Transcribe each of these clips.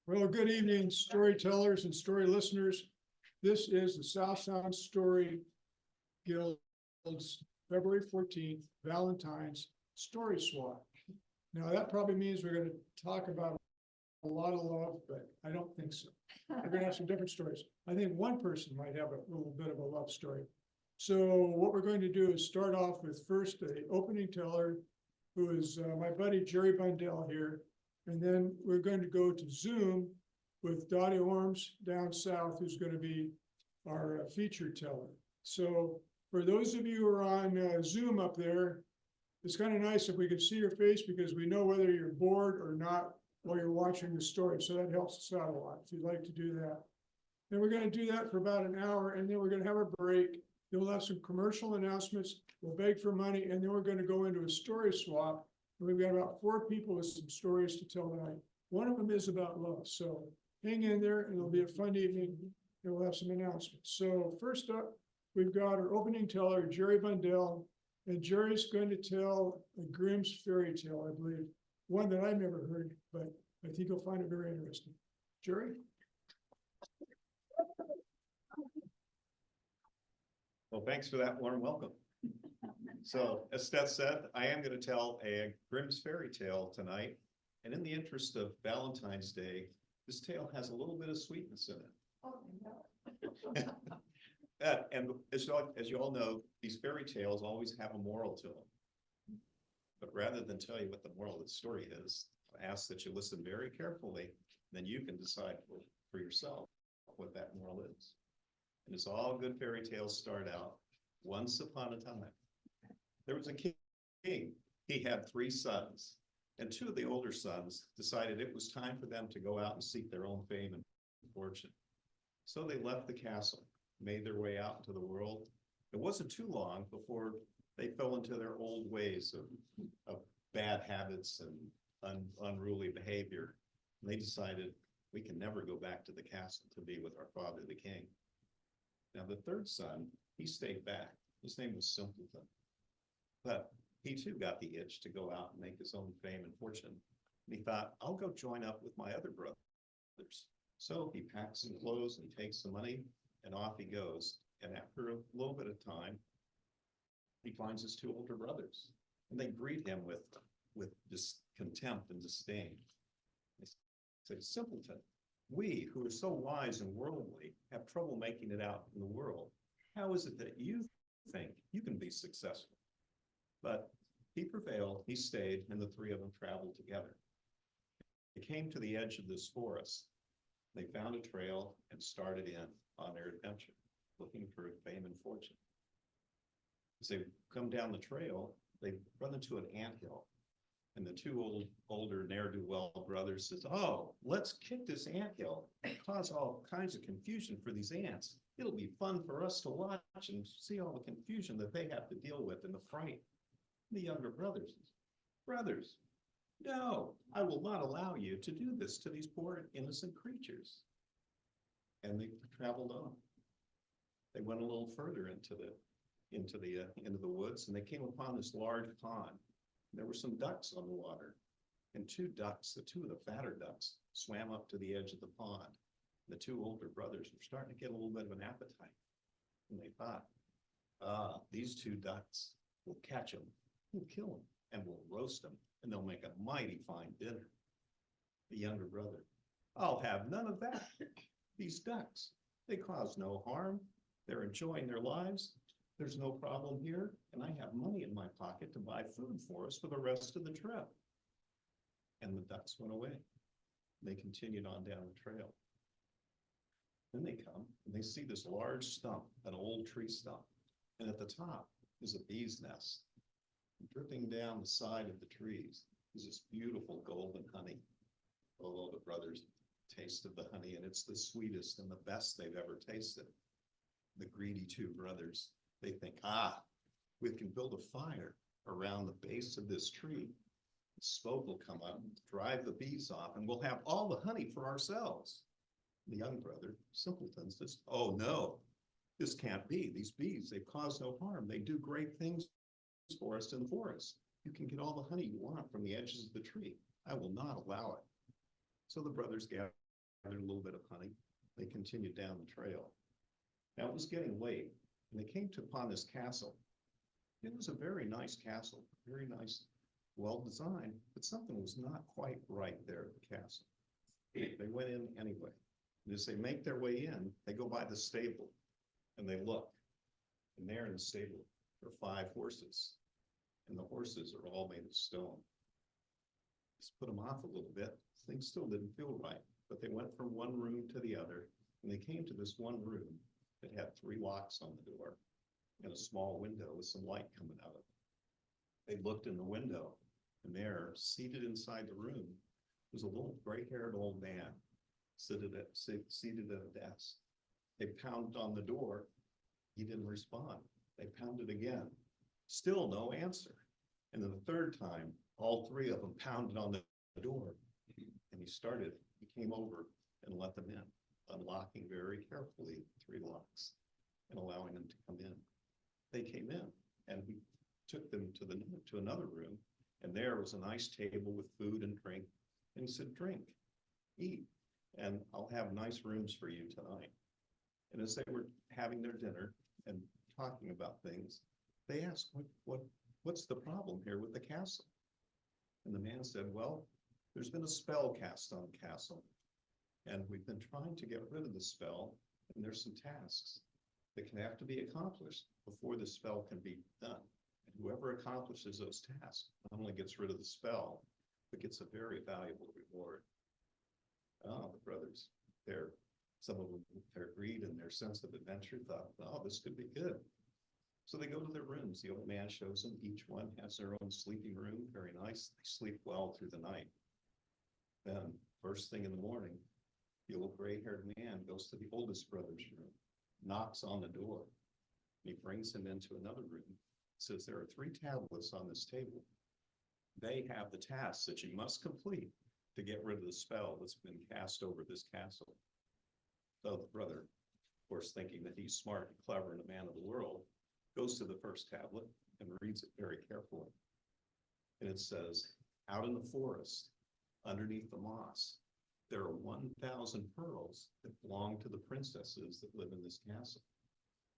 Well, good evening, storytellers and story listeners. This is the South Sound Story Guild's February 14th, Valentine's Story Swap. Now, that probably means we're going to talk about a lot of love, but I don't think so. We're going to have some different stories. I think one person might have a little bit of a love story. So what we're going to do is start off with first the opening teller, who is my buddy Jerry Bundell here. And then we're going to go to Zoom with Dottie Orms down south, who's going to be our featured teller. So for those of you who are on Zoom up there, it's kind of nice if we can see your face because we know whether you're bored or not while you're watching the story. So that helps us out a lot if you'd like to do that. Then we're going to do that for about an hour, and then we're going to have a break. Then we'll have some commercial announcements. We'll beg for money, and then we're going to go into a story swap. We've got about 4 people with some stories to tell tonight. One of them is about love. So hang in there and it'll be a fun evening and we'll have some announcements. So first up, we've got our opening teller, Jerry Bundell, and Jerry's going to tell a Grimm's fairy tale, I believe. One that I've never heard, but I think you'll find it very interesting. Jerry? Well, thanks for that warm welcome. So, as Steph said, I am going to tell a Grimm's fairy tale tonight. And in the interest of Valentine's Day, this tale has a little bit of sweetness in it. Oh, no. And as you all know, these fairy tales always have a moral to them. But rather than tell you what the moral of the story is, I ask that you listen very carefully, then you can decide for yourself what that moral is. And as all good fairy tales start out, once upon a time, there was a king. He had 3 sons, and 2 of the older sons decided it was time for them to go out and seek their own fame and fortune. So they left the castle, made their way out into the world. It wasn't too long before they fell into their old ways of bad habits and unruly behavior. And they decided we can never go back to the castle to be with our father, the king. Now, the 3rd son, he stayed back. His name was Simpleton. But he too got the itch to go out and make his own fame and fortune. And he thought, I'll go join up with my other brothers. So he packs some clothes and takes some money and off he goes. And after a little bit of time, he finds his 2 older brothers and they greet him with contempt and disdain. They say, Simpleton, we who are so wise and worldly have trouble making it out in the world. How is it that you think you can be successful? But he prevailed, he stayed, and the 3 of them traveled together. They came to the edge of this forest. They found a trail and started in on their adventure, looking for fame and fortune. As they come down the trail, they run into an anthill. And the 2 older ne'er-do-well brothers says, oh, let's kick this anthill and cause all kinds of confusion for these ants. It'll be fun for us to watch and see all the confusion that they have to deal with and the fright. The younger brothers says, brothers, no, I will not allow you to do this to these poor innocent creatures. And they traveled on. They went a little further into the woods, and they came upon this large pond. There were some ducks on the water, and 2 ducks, the 2 of the fatter ducks, swam up to the edge of the pond. The 2 older brothers were starting to get a little bit of an appetite, and they thought, these 2 ducks, we'll catch them, we'll kill them, and we'll roast them, and they'll make a mighty fine dinner. The younger brother, I'll have none of that. These ducks, they cause no harm. They're enjoying their lives. There's no problem here, and I have money in my pocket to buy food for us for the rest of the trip. And the ducks went away. They continued on down the trail. Then they come, and they see this large stump, an old tree stump, and at the top is a bee's nest. Dripping down the side of the trees is this beautiful golden honey. Oh, the brothers tasted the honey, and it's the sweetest and the best they've ever tasted. The greedy 2 brothers, they think, we can build a fire around the base of this tree. The smoke will come up, drive the bees off, and we'll have all the honey for ourselves. The young brother, Simpleton, says, oh no, this can't be. These bees, they cause no harm. They do great things for us in the forest. You can get all the honey you want from the edges of the tree. I will not allow it. So the brothers gathered a little bit of honey. They continued down the trail. Now it was getting late, and they came upon this castle. It was a very nice castle, very nice, well designed, but something was not quite right there at the castle. They went in anyway. And as they make their way in, they go by the stable and they look. And there in the stable are 5 horses. And the horses are all made of stone. Just put them off a little bit. Things still didn't feel right, but they went from one room to the other, and they came to this one room that had 3 locks on the door and a small window with some light coming out of it. They looked in the window, and there, seated inside the room, was a little gray-haired old man seated at a desk. They pounded on the door. He didn't respond. They pounded again. Still no answer. And then the 3rd time, all 3 of them pounded on the door. And he came over and let them in, unlocking very carefully 3 locks and allowing them to come in. They came in, and he took them to another room, and there was a nice table with food and drink. And he said, drink, eat, and I'll have nice rooms for you tonight. And as they were having their dinner and talking about things, they asked, what's the problem here with the castle? And the man said, well, there's been a spell cast on the castle, and we've been trying to get rid of the spell, and there's some tasks that can have to be accomplished before the spell can be done. And whoever accomplishes those tasks not only gets rid of the spell, but gets a very valuable reward. Oh, the brothers, some of them, their greed and their sense of adventure thought, oh, this could be good. So they go to their rooms. The old man shows them. Each one has their own sleeping room. Very nice. They sleep well through the night. Then, first thing in the morning, the old gray-haired man goes to the oldest brother's room, knocks on the door. He brings him into another room. Says, there are 3 tablets on this table. They have the tasks that you must complete to get rid of the spell that's been cast over this castle. So the brother, of course, thinking that he's smart and clever and a man of the world, goes to the first tablet and reads it very carefully. And it says, out in the forest, underneath the moss, there are 1,000 pearls that belong to the princesses that live in this castle.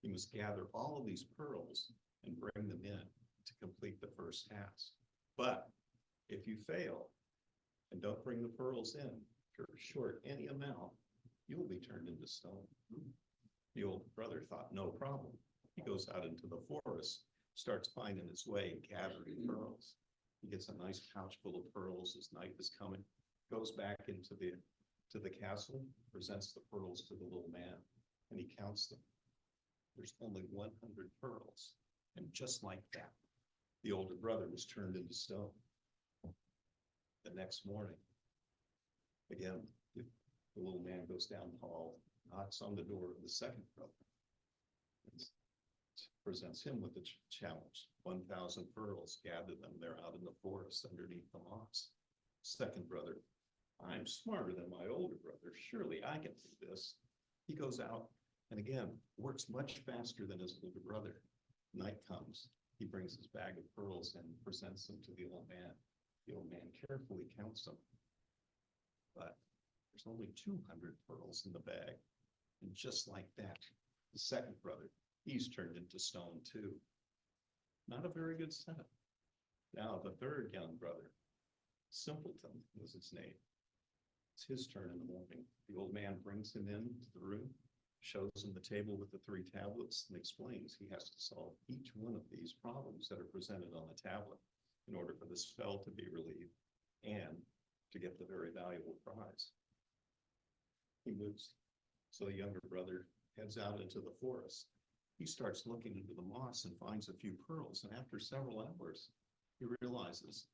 You must gather all of these pearls and bring them in to complete the first task. But if you fail and don't bring the pearls in, if you're short any amount, you'll be turned into stone. The old brother thought, no problem. He goes out into the forest, starts finding his way, gathering pearls. He gets a nice pouch full of pearls as night is coming, goes back into the castle, presents the pearls to the little man, and he counts them. There's only 100 pearls. And just like that, the older brother was turned into stone. The next morning, again, the little man goes down the hall, knocks on the door of the second brother, and presents him with the challenge. 1,000 pearls, gather them. They're out in the forest underneath the moss. Second brother, I'm smarter than my older brother. Surely I can do this. He goes out and again, works much faster than his older brother. Night comes. He brings his bag of pearls and presents them to the old man. The old man carefully counts them. But there's only 200 pearls in the bag. And just like that, the second brother, he's turned into stone too. Not a very good setup. Now the third young brother, Simpleton was his name. It's his turn in the morning. The old man brings him into the room, shows him the table with the 3 tablets, and explains he has to solve each one of these problems that are presented on the tablet in order for the spell to be relieved and to get the very valuable prize. He moves. So the younger brother heads out into the forest. He starts looking into the moss and finds a few pearls, and after several hours, he realizes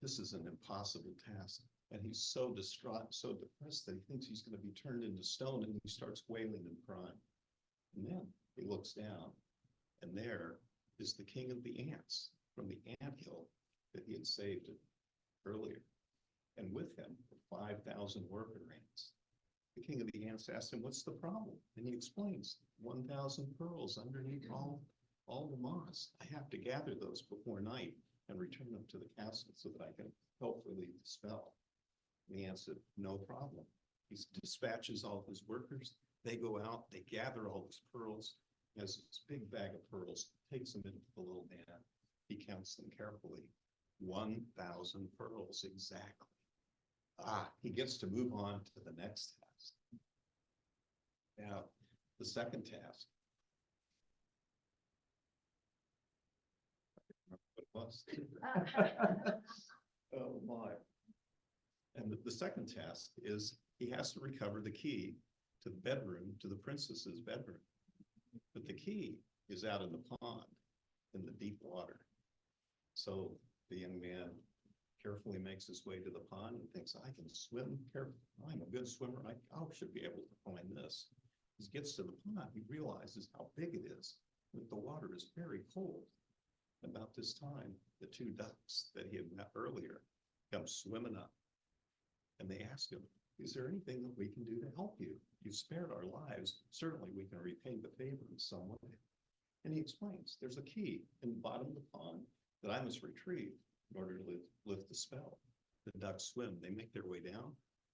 this is an impossible task. And he's so distraught, so depressed that he thinks he's going to be turned into stone, and he starts wailing and crying. And then he looks down, and there is the king of the ants from the anthill that he had saved earlier. And with him were 5,000 worker ants. The king of the ants asked him, what's the problem? And he explains, 1,000 pearls underneath all the moss. I have to gather those before night and return them to the castle so that I can help relieve the spell. And he answered, no problem. He dispatches all his workers. They go out, they gather all his pearls. He has this big bag of pearls, takes them into the little man. He counts them carefully. 1,000 pearls exactly. He gets to move on to the next task. Now, the second task. I can't remember what it was. Oh my. And the second task is he has to recover the key to the bedroom, to the princess's bedroom. But the key is out in the pond, in the deep water. So the young man carefully makes his way to the pond and thinks, I can swim carefully. I'm a good swimmer. I should be able to find this. As he gets to the pond, he realizes how big it is, that the water is very cold. About this time, the two ducks that he had met earlier come swimming up. And they ask him, is there anything that we can do to help you? You've spared our lives. Certainly we can repay the favor in some way. And he explains, there's a key in the bottom of the pond that I must retrieve in order to lift the spell. The ducks swim, they make their way down.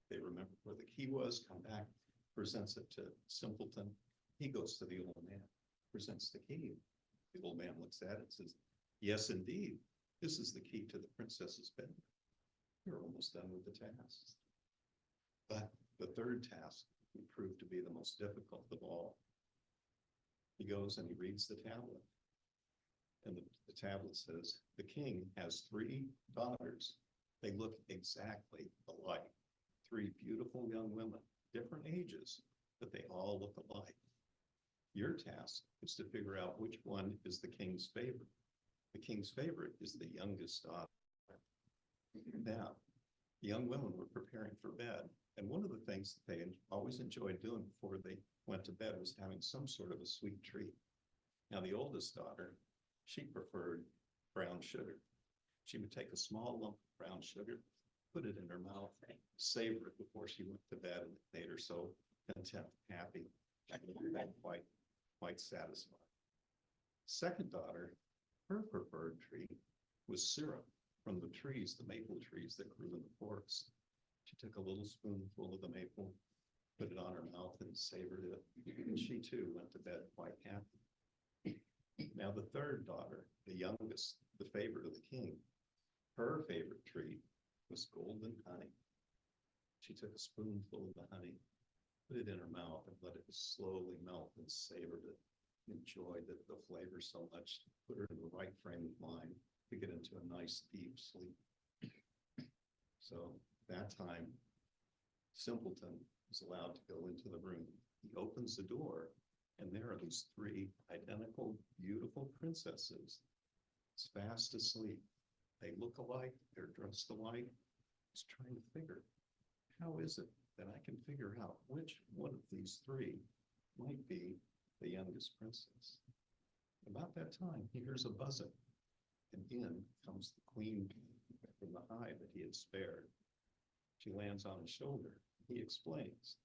They remember where the key was, come back, presents it to Simpleton. He goes to the old man, presents the key. The old man looks at it and says, yes, indeed, this is the key to the princess's bedroom. You're almost done with the tasks. But the third task would prove to be the most difficult of all. He goes and he reads the tablet. And the tablet says, the king has 3 daughters. They look exactly alike. 3 beautiful young women, different ages, but they all look alike. Your task is to figure out which one is the king's favorite. The king's favorite is the youngest daughter. Now, the young women were preparing for bed. And one of the things that they always enjoyed doing before they went to bed was having some sort of a sweet treat. Now, the oldest daughter, she preferred brown sugar. She would take a small lump of brown sugar, put it in her mouth, savor it before she went to bed, and it made her so content, happy, and quite satisfied. Second daughter, her preferred treat was syrup from the trees, the maple trees that grew in the forest. She took a little spoonful of the maple, put it on her mouth and savored it. And she too went to bed quite happy. Now the third daughter, the youngest, the favorite of the king, her favorite treat was golden honey. She took a spoonful of the honey, put it in her mouth and let it slowly melt and savored it. Enjoyed the flavor so much, put her in the right frame of mind to get into a nice deep sleep. So that time, Simpleton is allowed to go into the room. He opens the door, and there are these 3 identical, beautiful princesses, fast asleep. They look alike, they're dressed alike. He's trying to figure, how is it that I can figure out which one of these 3 might be the youngest princess? About that time, he hears a buzzing, and in comes the queen from the hive that he had spared. She lands on his shoulder. He explains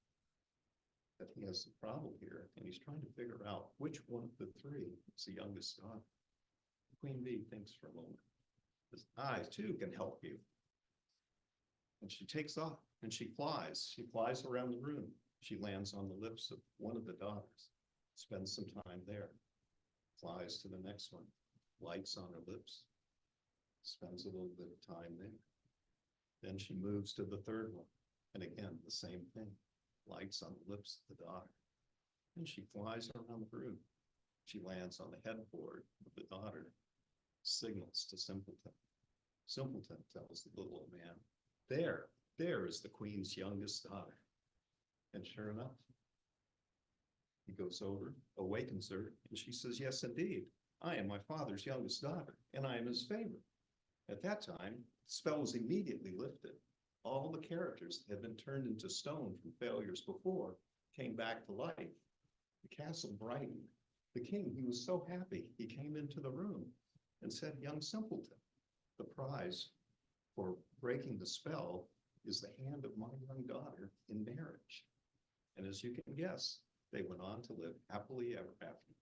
that he has a problem here, and he's trying to figure out which one of the 3 is the youngest daughter. Queen Bee thinks for a moment. Says, I too can help you. And she takes off and she flies. She flies around the room. She lands on the lips of one of the daughters, spends some time there, flies to the next one, lights on her lips, spends a little bit of time there. Then she moves to the third one. And again, the same thing, lights on the lips of the daughter. And she flies around the room. She lands on the headboard of the daughter, signals to Simpleton. Simpleton tells the little old man, there is the queen's youngest daughter. And sure enough, he goes over, awakens her, and she says, yes, indeed, I am my father's youngest daughter, and I am his favorite. At that time, the spell was immediately lifted. All the characters that had been turned into stone from failures before came back to life. The castle brightened. The king, he was so happy, he came into the room and said, young Simpleton, the prize for breaking the spell is the hand of my young daughter in marriage. And as you can guess, they went on to live happily ever after.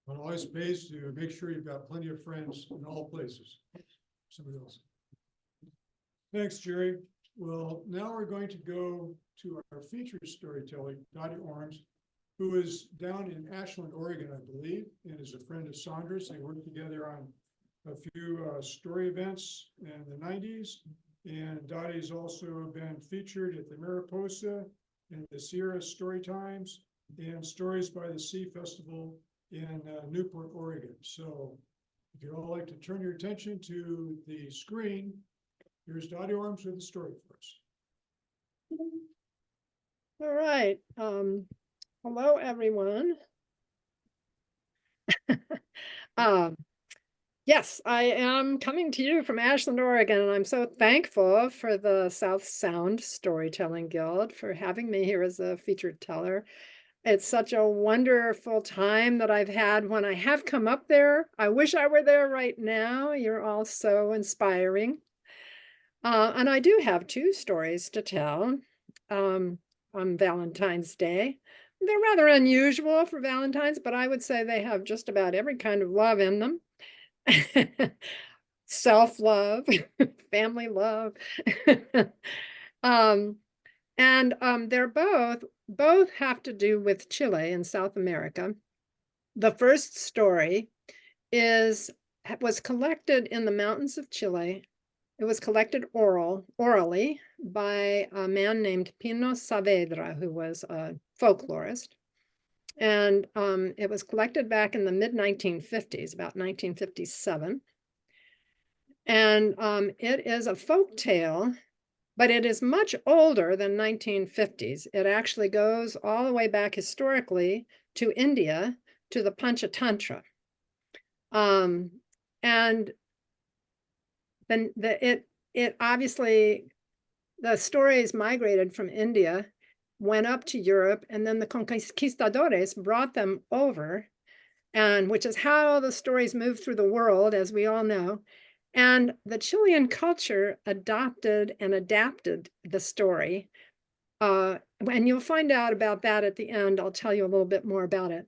It always pays to make sure you've got plenty of friends in all places. Somebody else. Thanks, Jerry. Well, now we're going to go to our featured storyteller, Dottie Orms, who is down in Ashland, Oregon, I believe, and is a friend of Sandra's. They worked together on a few story events in the 90s. And Dottie's also been featured at the Mariposa and the Sierra Story Times and Stories by the Sea Festival in Newport, Oregon. So if you'd all like to turn your attention to the screen, here's Dottie Orms with the story for us. All right. Hello, everyone. Yes, I am coming to you from Ashland, Oregon, and I'm so thankful for the South Sound Storytelling Guild for having me here as a featured teller. It's such a wonderful time that I've had when I have come up there. I wish I were there right now. You're all so inspiring. And I do have two stories to tell on Valentine's Day. They're rather unusual for Valentine's, but I would say they have just about every kind of love in them. Self-love, family love. They're both have to do with Chile in South America. The first story was collected in the mountains of Chile. It was collected orally by a man named Pino Saavedra, who was a folklorist. And it was collected back in the mid-1950s, about 1957. And it is a folk tale, but it is much older than 1950s. It actually goes all the way back historically to India, to the Panchatantra. And then it obviously, the stories migrated from India, went up to Europe, and then the conquistadores brought them over, and which is how the stories moved through the world, as we all know. And the Chilean culture adopted and adapted the story. And you'll find out about that at the end. I'll tell you a little bit more about it.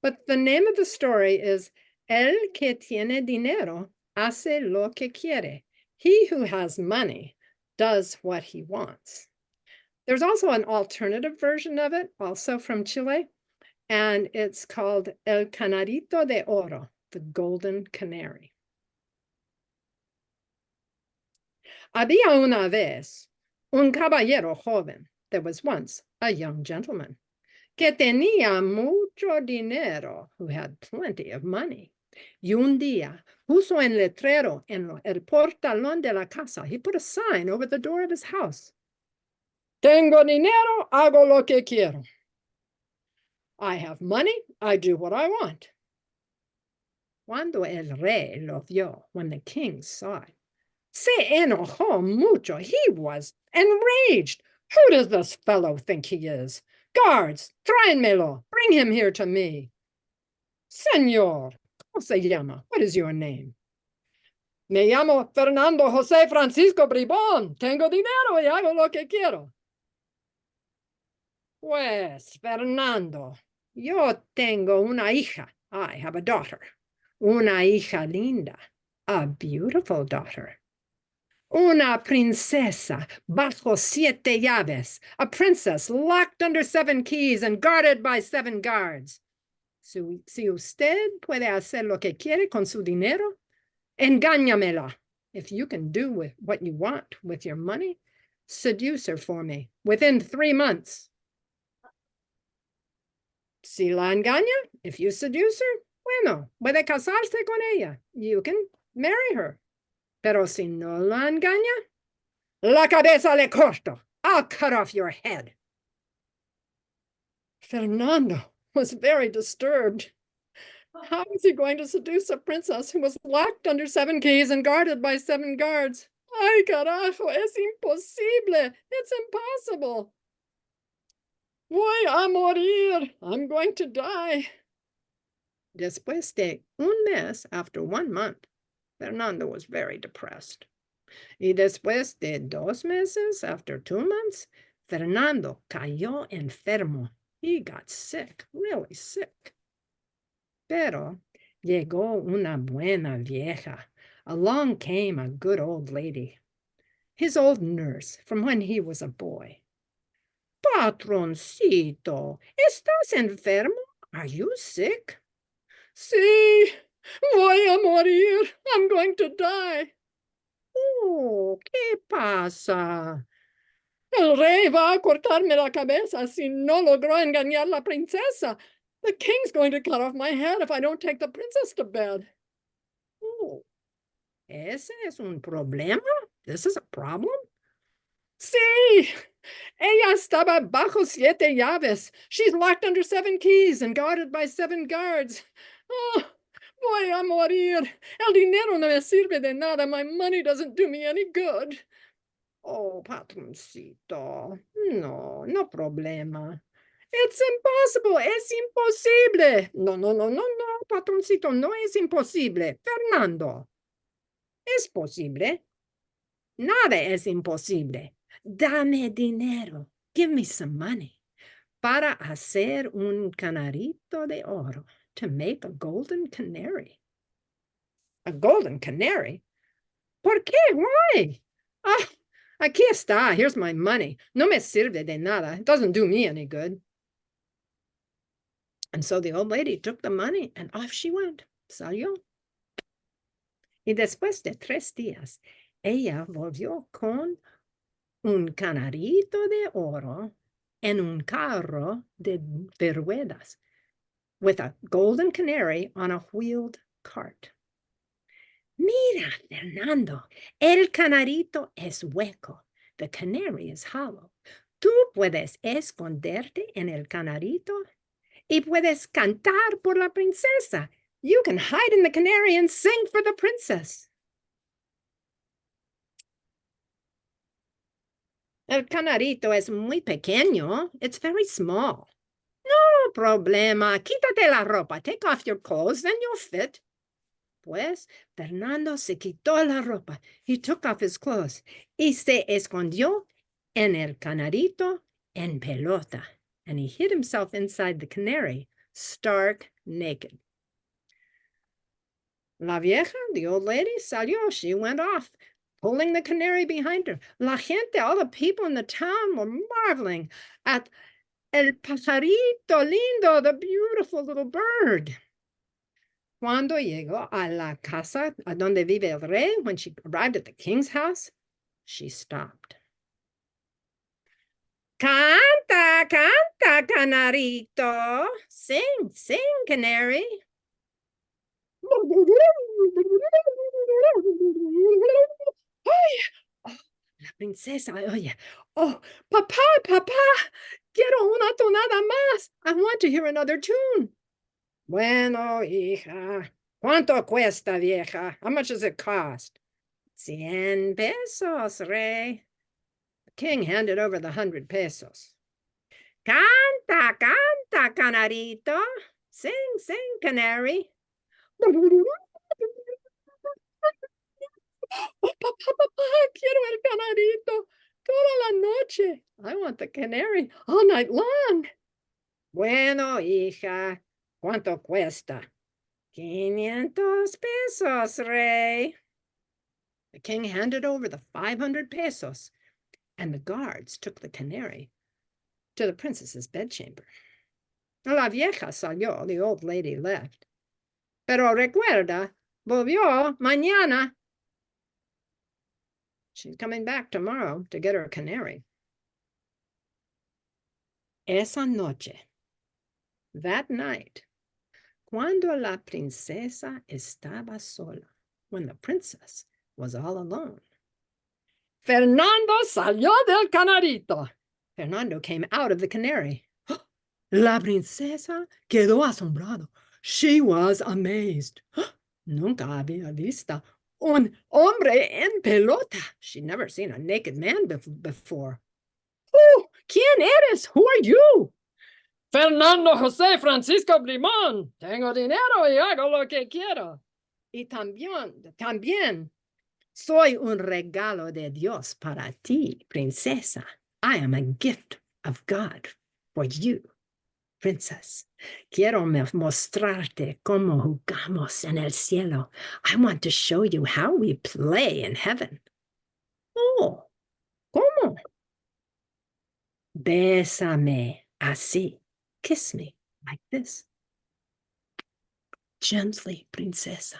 But the name of the story is El que tiene dinero hace lo que quiere. He who has money does what he wants. There's also an alternative version of it, also from Chile, and it's called El Canarito de Oro, the Golden Canary. Había una vez un caballero joven. There was once a young gentleman que tenía mucho dinero, who had plenty of money. Y un día puso en letrero en el portalón de la casa. He put a sign over the door of his house. Tengo dinero, hago lo que quiero. I have money, I do what I want. Cuando el rey lo vio, when the king saw it, se enojó mucho. He was enraged. Who does this fellow think he is? Guards, tráenmelo. Bring him here to me. Señor, ¿cómo se llama? What is your name? Me llamo Fernando José Francisco Bribón. Tengo dinero y hago lo que quiero. Pues, Fernando, yo tengo una hija. I have a daughter. Una hija linda. A beautiful daughter. Una princesa bajo 7 llaves. A princess locked under 7 keys and guarded by 7 guards. Si usted puede hacer lo que quiere con su dinero, engáñamela. If you can do what you want with your money, seduce her for me within 3 months. Si la engaña, if you seduce her, bueno, puede casarse con ella. You can marry her. Pero si no la engaña, la cabeza le corto. I'll cut off your head. Fernando was very disturbed. How was he going to seduce a princess who was locked under 7 keys and guarded by 7 guards? Ay, carajo, es imposible. It's impossible. Voy a morir. I'm going to die. Después de un mes, after 1 month, Fernando was very depressed. Y después de 2 meses, after 2 months, Fernando cayó enfermo. He got sick, really sick. Pero llegó una buena vieja. Along came a good old lady, his old nurse from when he was a boy. Patroncito, ¿estás enfermo? Are you sick? Sí, voy a morir. I'm going to die. Oh, ¿qué pasa? El rey va a cortarme la cabeza si no logró engañar la princesa. The king's going to cut off my head if I don't take the princess to bed. Oh, ¿ese es un problema? This is a problem? Sí, ella estaba bajo 7 llaves. She's locked under 7 keys and guarded by 7 guards. Oh, voy a morir. El dinero no me sirve de nada. My money doesn't do me any good. Oh, patroncito. No, no problema. It's impossible. Es imposible. No, no, no, no, no, patroncito, no es imposible. Fernando, es posible. Nada es imposible. Dame dinero. Give me some money. Para hacer un canarito de oro. To make a golden canary. A golden canary? ¿Por qué? Why? Ah, aquí está. Here's my money. No me sirve de nada. It doesn't do me any good. And so the old lady took the money and off she went. Salió. Y después de 3 días, ella volvió con un canarito de oro en un carro de ruedas, with a golden canary on a wheeled cart. Mira, Fernando, el canarito es hueco. The canary is hollow. Tú puedes esconderte en el canarito y puedes cantar por la princesa. You can hide in the canary and sing for the princess. El canarito es muy pequeño. It's very small. No problema. Quítate la ropa. Take off your clothes, then you'll fit. Pues Fernando se quitó la ropa. He took off his clothes y se escondió en el canarito en pelota. And he hid himself inside the canary, stark naked. La vieja, the old lady, salió. She went off, pulling the canary behind her. La gente, all the people in the town were marveling at el pajarito lindo, the beautiful little bird. Cuando llegó a la casa a donde vive el rey, when she arrived at the king's house, she stopped. Canta, canta, canarito. Sing, sing, canary. Ay, oh, la princesa, oye. Oh, papá, papá, quiero una tonada más. I want to hear another tune. Bueno, hija. ¿Cuánto cuesta, vieja? How much does it cost? 100 pesos, rey. The king handed over the 100 pesos. Canta, canta, canarito. Sing, sing, canary. Oh, papá, papá, quiero el canarito toda la noche. I want the canary all night long. Bueno, hija, ¿cuánto cuesta? 500 pesos, rey. The king handed over the 500 pesos, and the guards took the canary to the princess's bedchamber. La vieja salió, the old lady left. Pero recuerda, volvió mañana. She's coming back tomorrow to get her canary. Esa noche, that night, cuando la princesa estaba sola, when the princess was all alone, Fernando salió del canarito. Fernando came out of the canary. La princesa quedó asombrado. She was amazed. Nunca había visto un hombre en pelota. She'd never seen a naked man before. Oh, ¿quién eres? Who are you? Fernando José Francisco Blimón. Tengo dinero y hago lo que quiero. Y también soy un regalo de Dios para ti, princesa. I am a gift of God for you. princess. Quiero mostrarte cómo jugamos en el cielo. I want to show you how we play in heaven. Oh, ¿cómo? Bésame así. Kiss me like this. Gently, princesa.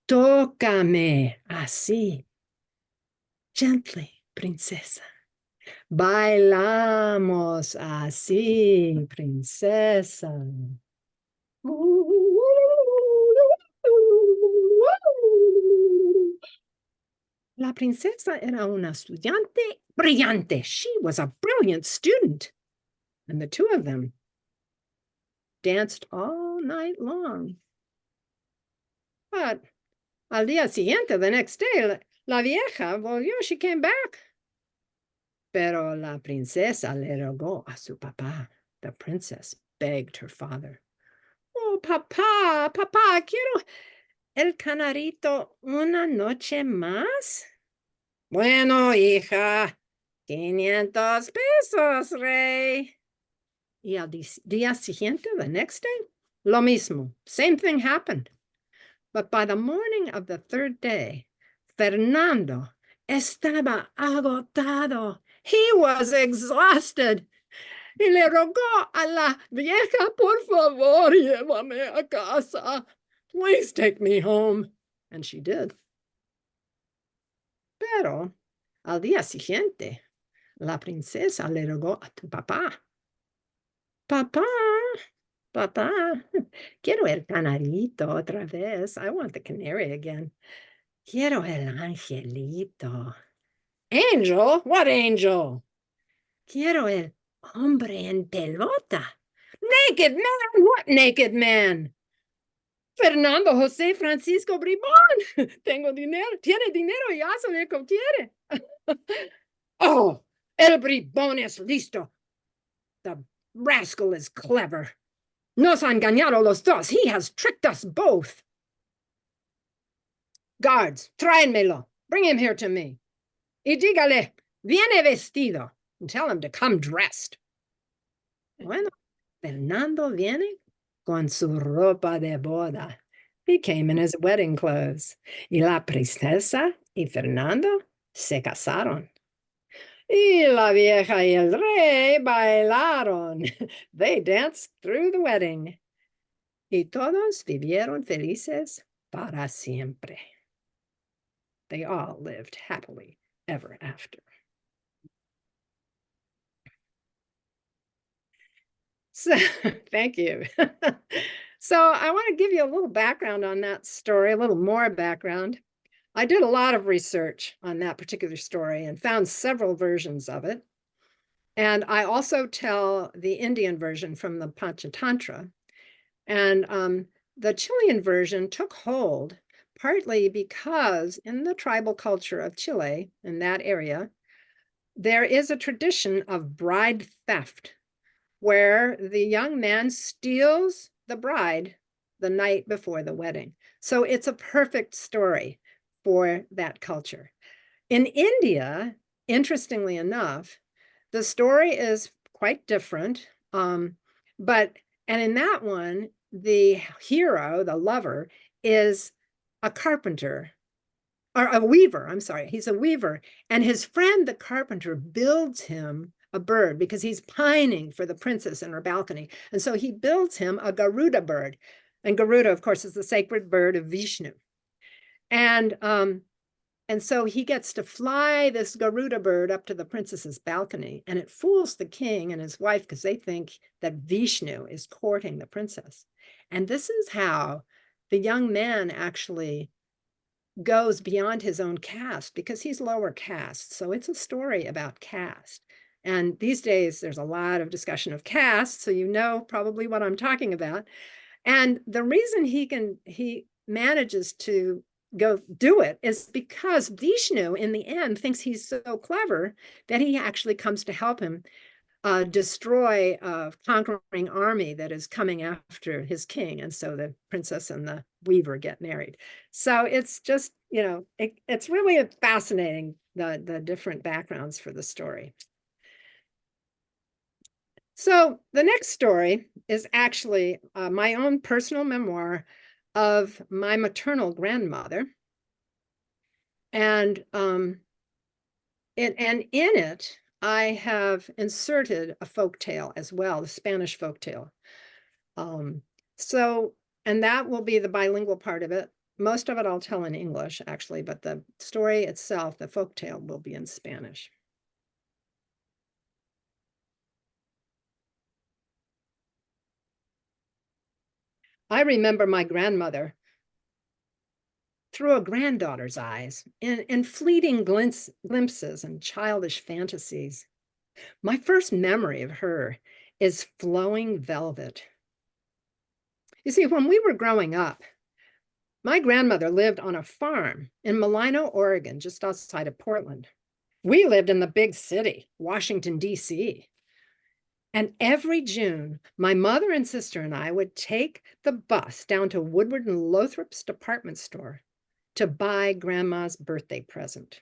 Tócame así. Gently, princesa. Bailamos así, princesa. La princesa era una estudiante brillante. She was a brilliant student. And the two of them danced all night long. But al día siguiente, the next day, la vieja volvió, she came back. Pero la princesa le rogó a su papá. The princess begged her father. Oh, papá, papá, quiero el canarito una noche más. Bueno, hija, 500 pesos, rey. Y al día siguiente, the next day, lo mismo. Same thing happened. But by the morning of the third day, Fernando estaba agotado. He was exhausted. Y le rogó a la vieja, por favor, llévame a casa. Please take me home. And she did. Pero al día siguiente, la princesa le rogó a tu papá. Papá, papá, quiero el canarito otra vez. I want the canary again. Quiero el angelito. Angel? What angel? Quiero el hombre en pelota. Naked man? What naked man? Fernando José Francisco Bribón. Tengo dinero. Tiene dinero y ya sabe cómo quiere. Oh, el bribón es listo. The rascal is clever. Nos ha engañado los dos. He has tricked us both. Guards, tráenmelo. Bring him here to me. Y dígale, viene vestido. And tell him to come dressed. Bueno, Fernando viene con su ropa de boda. He came in his wedding clothes. Y la princesa y Fernando se casaron. Y la vieja y el rey bailaron. They danced through the wedding. Y todos vivieron felices para siempre. They all lived happily ever after. So, thank you. So I want to give you a little background on that story, a little more background. I did a lot of research on that particular story and found several versions of it. And I also tell the Indian version from the Panchatantra. And the Chilean version took hold partly because in the tribal culture of Chile, in that area, there is a tradition of bride theft, where the young man steals the bride the night before the wedding. So it's a perfect story for that culture. In India, interestingly enough, the story is quite different. And in that one, the hero, the lover, is a carpenter, or a weaver, I'm sorry, he's a weaver. And his friend, the carpenter, builds him a bird because he's pining for the princess in her balcony. And so he builds him a Garuda bird. And Garuda, of course, is the sacred bird of Vishnu. And so he gets to fly this Garuda bird up to the princess's balcony. And it fools the king and his wife because they think that Vishnu is courting the princess. And this is how the young man actually goes beyond his own caste because he's lower caste. So it's a story about caste. And these days, there's a lot of discussion of caste, so you know probably what I'm talking about. And the reason he manages to go do it is because Vishnu, in the end, thinks he's so clever that he actually comes to help him destroy a conquering army that is coming after his king. And so the princess and the weaver get married. So it's just, it's really fascinating, the different backgrounds for the story. So the next story is actually my own personal memoir of my maternal grandmother. And in it, I have inserted a folk tale as well, the Spanish folk tale. So, and that will be the bilingual part of it. Most of it I'll tell in English, actually, but the story itself, the folk tale, will be in Spanish. I remember my grandmother through a granddaughter's eyes in fleeting glimpses and childish fantasies. My first memory of her is flowing velvet. You see, when we were growing up, my grandmother lived on a farm in Malino, Oregon, just outside of Portland. We lived in the big city, Washington, D.C. And every June, my mother and sister and I would take the bus down to Woodward and Lothrop's department store to buy grandma's birthday present,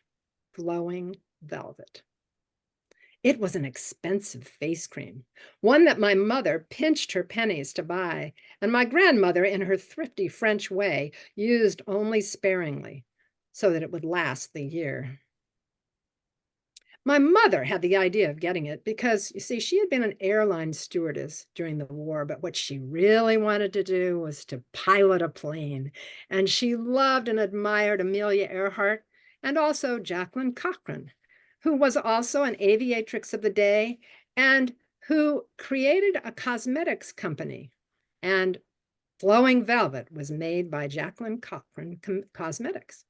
flowing velvet. It was an expensive face cream, one that my mother pinched her pennies to buy, and my grandmother, in her thrifty French way, used only sparingly so that it would last the year. My mother had the idea of getting it because, you see, she had been an airline stewardess during the war, but what she really wanted to do was to pilot a plane. And she loved and admired Amelia Earhart and also Jacqueline Cochran, who was also an aviatrix of the day and who created a cosmetics company. And Flowing Velvet was made by Jacqueline Cochran Cosmetics.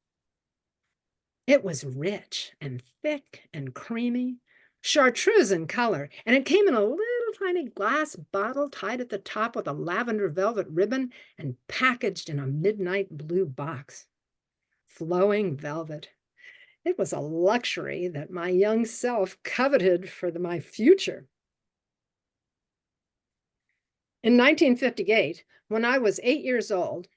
It was rich and thick and creamy, chartreuse in color, and it came in a little tiny glass bottle tied at the top with a lavender velvet ribbon and packaged in a midnight blue box. Flowing velvet. It was a luxury that my young self coveted for my future. In 1958, when I was 8 years old,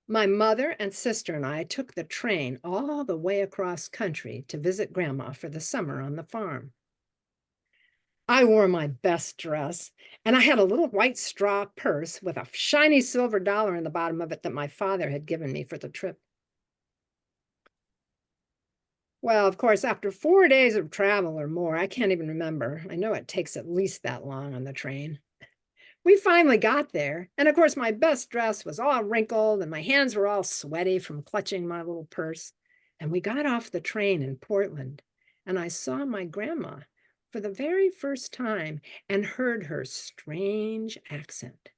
my mother and sister and I took the train all the way across country to visit Grandma for the summer on the farm. I wore my best dress, and I had a little white straw purse with a shiny silver dollar in the bottom of it that my father had given me for the trip. Well, of course, after 4 days of travel or more, I can't even remember. I know it takes at least that long on the train. We finally got there, and of course my best dress was all wrinkled and my hands were all sweaty from clutching my little purse. And we got off the train in Portland, and I saw my grandma for the very first time and heard her strange accent.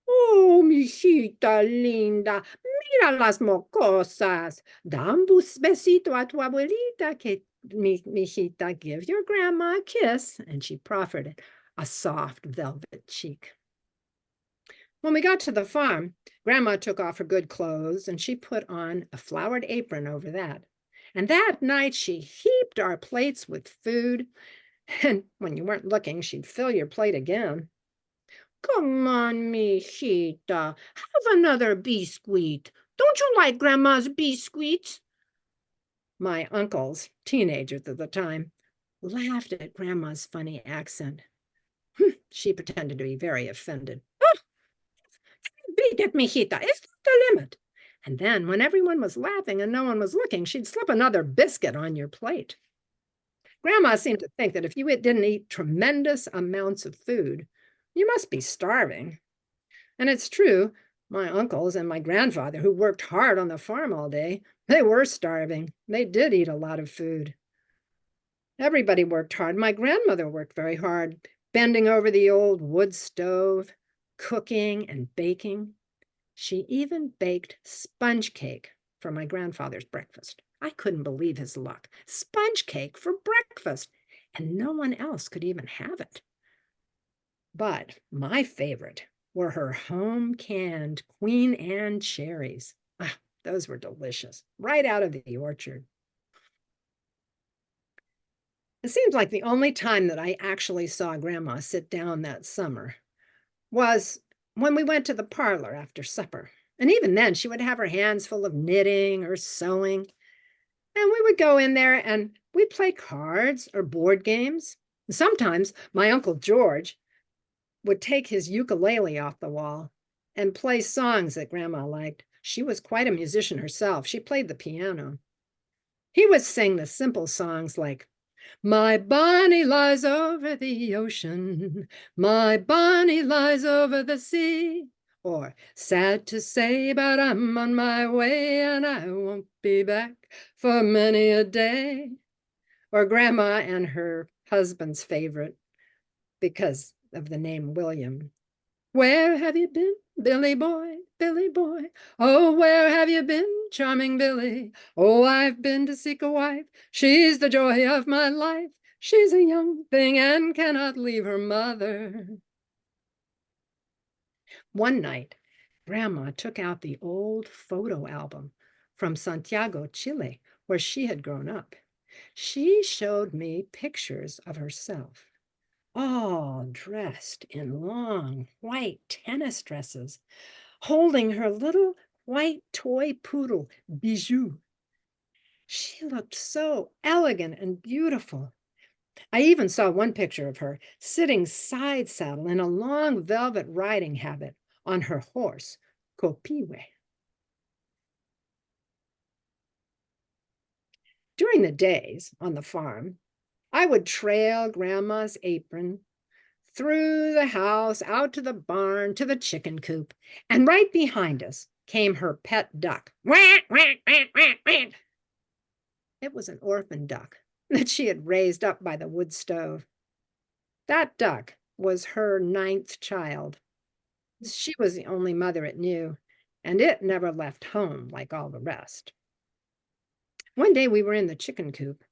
Oh, mijita linda, mira las mocosas. Da un besito a tu abuelita, que mijita, give your grandma a kiss. And she proffered it, a soft velvet cheek. When we got to the farm, Grandma took off her good clothes and she put on a flowered apron over that. And that night she heaped our plates with food. And when you weren't looking, she'd fill your plate again. Come on, mijita, have another biscuit. Don't you like Grandma's biscuits? My uncles, teenagers at the time, laughed at Grandma's funny accent. She pretended to be very offended. Oh, beat it, mijita. It's the limit. And then, when everyone was laughing and no one was looking, she'd slip another biscuit on your plate. Grandma seemed to think that if you didn't eat tremendous amounts of food, you must be starving. And it's true, my uncles and my grandfather, who worked hard on the farm all day, they were starving. They did eat a lot of food. Everybody worked hard. My grandmother worked very hard, bending over the old wood stove, cooking and baking. She even baked sponge cake for my grandfather's breakfast. I couldn't believe his luck. Sponge cake for breakfast, and no one else could even have it. But my favorite were her home-canned Queen Anne cherries. Ah, those were delicious, right out of the orchard. It seems like the only time that I actually saw Grandma sit down that summer was when we went to the parlor after supper. And even then, she would have her hands full of knitting or sewing. And we would go in there and we'd play cards or board games. Sometimes my Uncle George would take his ukulele off the wall and play songs that Grandma liked. She was quite a musician herself. She played the piano. He would sing the simple songs like, "My Bonnie lies over the ocean, my Bonnie lies over the sea," or "Sad to say, but I'm on my way and I won't be back for many a day," or Grandma and her husband's favorite, because of the name William. "Where have you been, Billy boy, Billy boy? Oh, where have you been, charming Billy? Oh, I've been to seek a wife. She's the joy of my life. She's a young thing and cannot leave her mother." One night, Grandma took out the old photo album from Santiago, Chile, where she had grown up. She showed me pictures of herself, all dressed in long white tennis dresses, holding her little white toy poodle, Bijou. She looked so elegant and beautiful. I even saw one picture of her sitting side saddle in a long velvet riding habit on her horse, Copiwe. During the days on the farm, I would trail Grandma's apron through the house, out to the barn, to the chicken coop, and right behind us came her pet duck. Quack, quack, quack, quack, quack. It was an orphan duck that she had raised up by the wood stove. That duck was her 9th child. She was the only mother it knew, and it never left home like all the rest. One day we were in the chicken coop,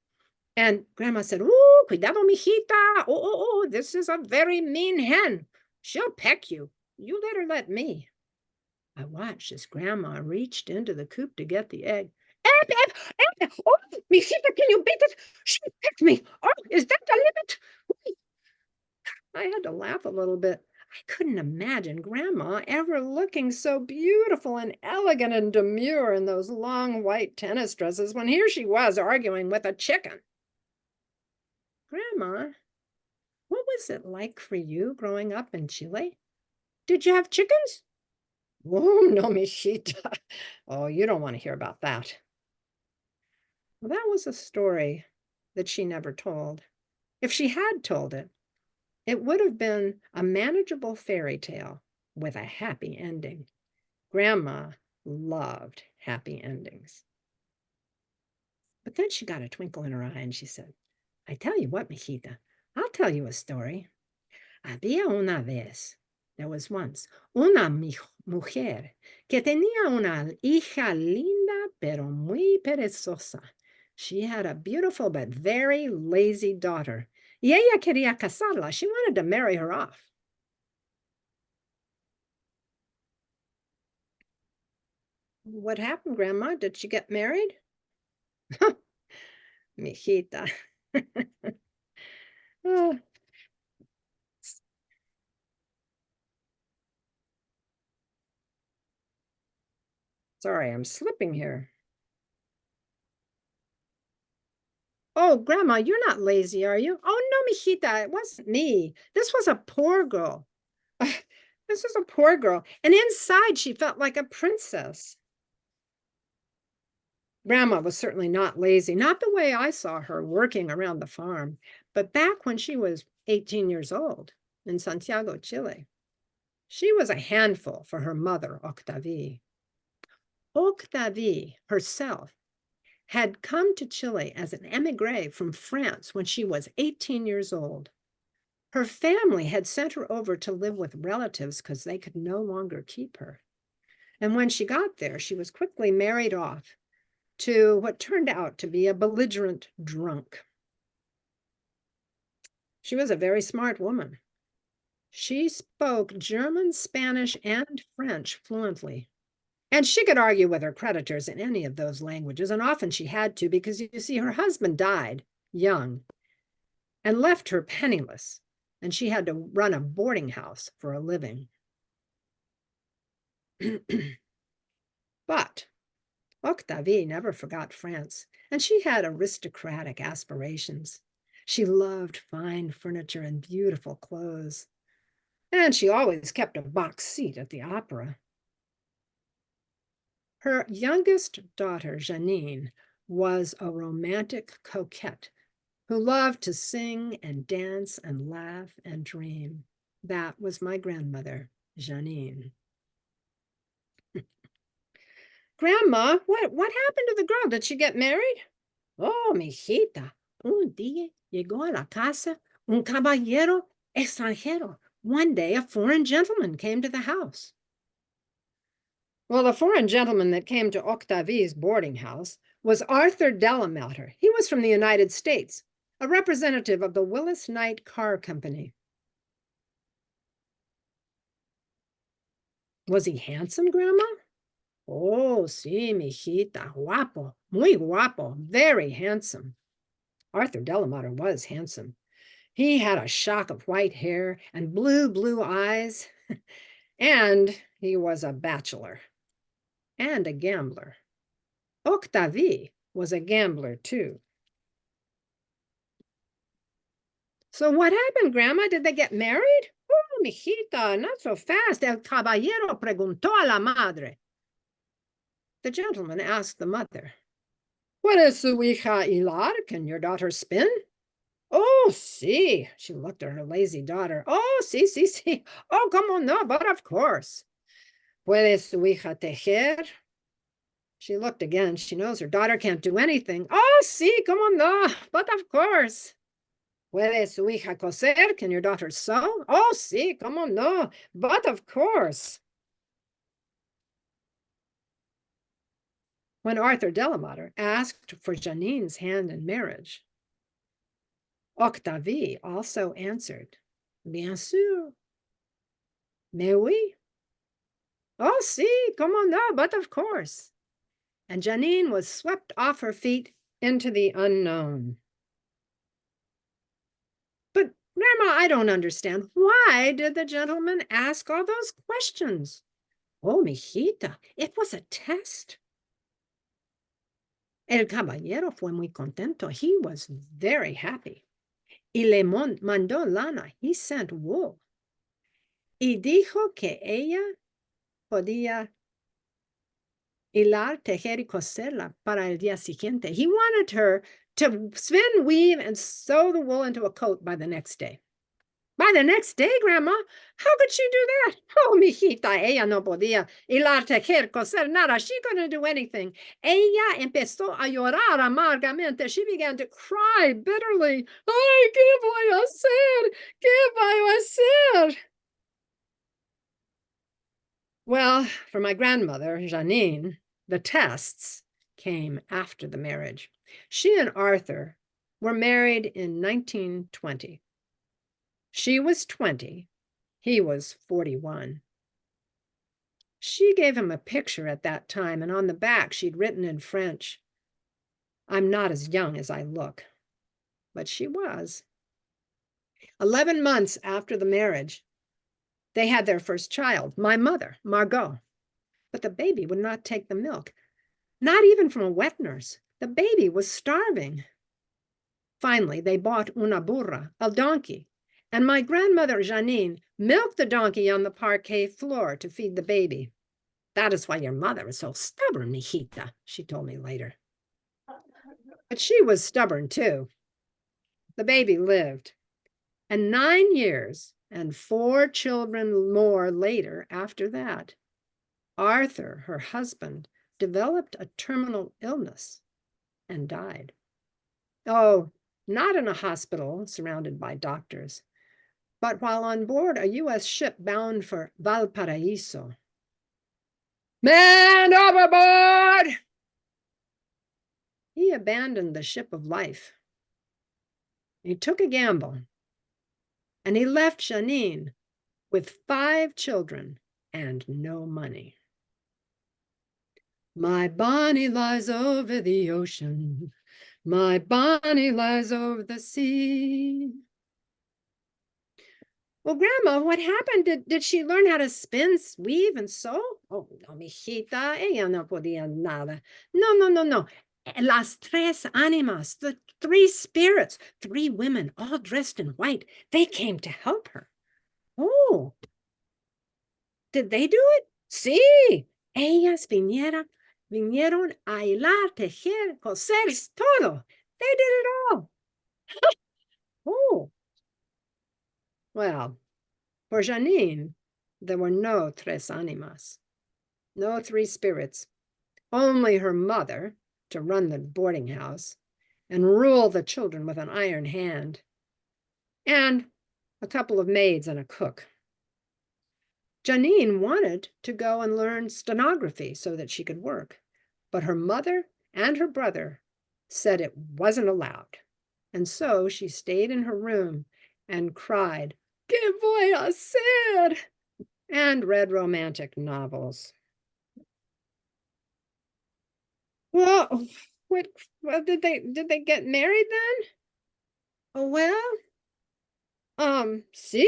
and Grandma said, "Oh, cuidado, mijita. Oh, this is a very mean hen. She'll peck you. You let her let me." I watched as Grandma reached into the coop to get the egg. "Ep, ep, ep. Oh, mijita, can you beat it? She pecked me. Oh, is that the limit?" I had to laugh a little bit. I couldn't imagine Grandma ever looking so beautiful and elegant and demure in those long white tennis dresses when here she was arguing with a chicken. "Grandma, what was it like for you growing up in Chile? Did you have chickens?" "Oh, no, mijita." "Oh, you don't want to hear about that." Well, that was a story that she never told. If she had told it, it would have been a manageable fairy tale with a happy ending. Grandma loved happy endings. But then she got a twinkle in her eye and she said, "I tell you what, mijita, I'll tell you a story. Había una vez, there was once, una mujer que tenía una hija linda pero muy perezosa. She had a beautiful but very lazy daughter. Y ella quería casarla. She wanted to marry her off. What happened, Grandma? Did she get married?" "Mijita." Oh, sorry, I'm slipping here. "Oh, Grandma, you're not lazy, are you?" "Oh, no, mijita, it wasn't me. This was a poor girl. This was a poor girl. And inside, she felt like a princess." Grandma was certainly not lazy, not the way I saw her working around the farm, but back when she was 18 years old in Santiago, Chile. She was a handful for her mother, Octavie. Octavie herself had come to Chile as an emigre from France when she was 18 years old. Her family had sent her over to live with relatives because they could no longer keep her. And when she got there, she was quickly married off to what turned out to be a belligerent drunk. She was a very smart woman. She spoke German, Spanish, and French fluently. And she could argue with her creditors in any of those languages, and often she had to, because you see, her husband died young and left her penniless, and she had to run a boarding house for a living. But Octavie never forgot France, and she had aristocratic aspirations. She loved fine furniture and beautiful clothes. And she always kept a box seat at the opera. Her youngest daughter, Janine, was a romantic coquette who loved to sing and dance and laugh and dream. That was my grandmother, Janine. Grandma, what happened to the girl? Did she get married? Oh, mijita, un día llegó a la casa un caballero extranjero. One day, a foreign gentleman came to the house. Well, the foreign gentleman that came to Octavie's boarding house was Arthur Delamater. He was from the United States, a representative of the Willis Knight Car Company. Was he handsome, Grandma? Oh, sí, mijita, guapo, muy guapo, very handsome. Arthur Delamater was handsome. He had a shock of white hair and blue eyes, and he was a bachelor and a gambler. Octavie was a gambler too. So what happened, Grandma? Did they get married? Oh, mijita, not so fast. El caballero preguntó a la madre. The gentleman asked the mother, ¿Puede su hija hilar? Can your daughter spin? Oh, sí. She looked at her lazy daughter. Oh, sí. Oh, como no, but of course. ¿Puede su hija tejer? She looked again. She knows her daughter can't do anything. Oh, sí, como no, but of course. ¿Puede su hija coser? Can your daughter sew? Oh, sí, como no, but of course. When Arthur Delamater asked for Janine's hand in marriage, Octavie also answered, Bien sûr. Mais oui. Oh, sí, como no, but of course. And Janine was swept off her feet into the unknown. But, Grandma, I don't understand. Why did the gentleman ask all those questions? Oh, mijita, it was a test. El caballero fue muy contento. He was very happy. Y le mandó lana. He sent wool. Y dijo que ella podía hilar, tejer y coserla para el día siguiente. He wanted her to spin, weave, and sew the wool into a coat by the next day. By the next day, Grandma? How could she do that? Oh, mijita, ella no podía hilar, tejer, coser, nada. She couldn't do anything. Ella empezó a llorar amargamente. She began to cry bitterly. Ay, ¿qué voy a hacer? ¿Qué voy a hacer? Well, for my grandmother, Janine, the tests came after the marriage. She and Arthur were married in 1920. She was 20. He was 41. She gave him a picture at that time, and on the back she'd written in French, I'm not as young as I look. But she was. 11 months after the marriage, they had their first child, my mother, Margot. But the baby would not take the milk, not even from a wet nurse. The baby was starving. Finally, they bought una burra, a donkey, and my grandmother, Janine, milked the donkey on the parquet floor to feed the baby. That is why your mother is so stubborn, mijita, she told me later. But she was stubborn too. The baby lived. And 9 years and 4 children more later after that, Arthur, her husband, developed a terminal illness and died. Oh, not in a hospital surrounded by doctors, but while on board a U.S. ship bound for Valparaiso. Man overboard! He abandoned the ship of life. He took a gamble, and he left Janine with 5 children and no money. My Bonnie lies over the ocean. My Bonnie lies over the sea. Well, Grandma, what happened? Did she learn how to spin, weave, and sew? Oh, no, mijita, ella no podía nada. No. Las tres ánimas, the 3 spirits, 3 women, all dressed in white. They came to help her. Oh, did they do it? Sí, ellas vinieron a hilar, tejer, coser, todo. They did it all. Oh, well, for Janine, there were no tres animas, no 3 spirits, only her mother to run the boarding house and rule the children with an iron hand, and a couple of maids and a cook. Janine wanted to go and learn stenography so that she could work, but her mother and her brother said it wasn't allowed. And so she stayed in her room and cried, "¿Qué voy a hacer?" and read romantic novels. Well, well, did they get married then? Oh, well, sí.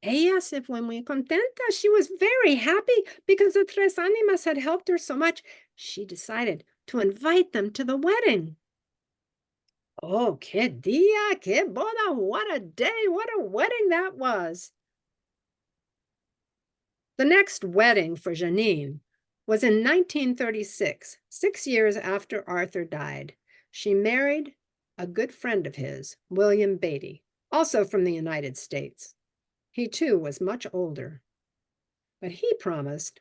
Ella se fue muy contenta. She was very happy because the Tres Animas had helped her so much. She decided to invite them to the wedding. Oh, qué día, qué boda, what a day, what a wedding that was. The next wedding for Janine was in 1936, 6 years after Arthur died. She married a good friend of his, William Beatty, also from the United States. He too was much older, but he promised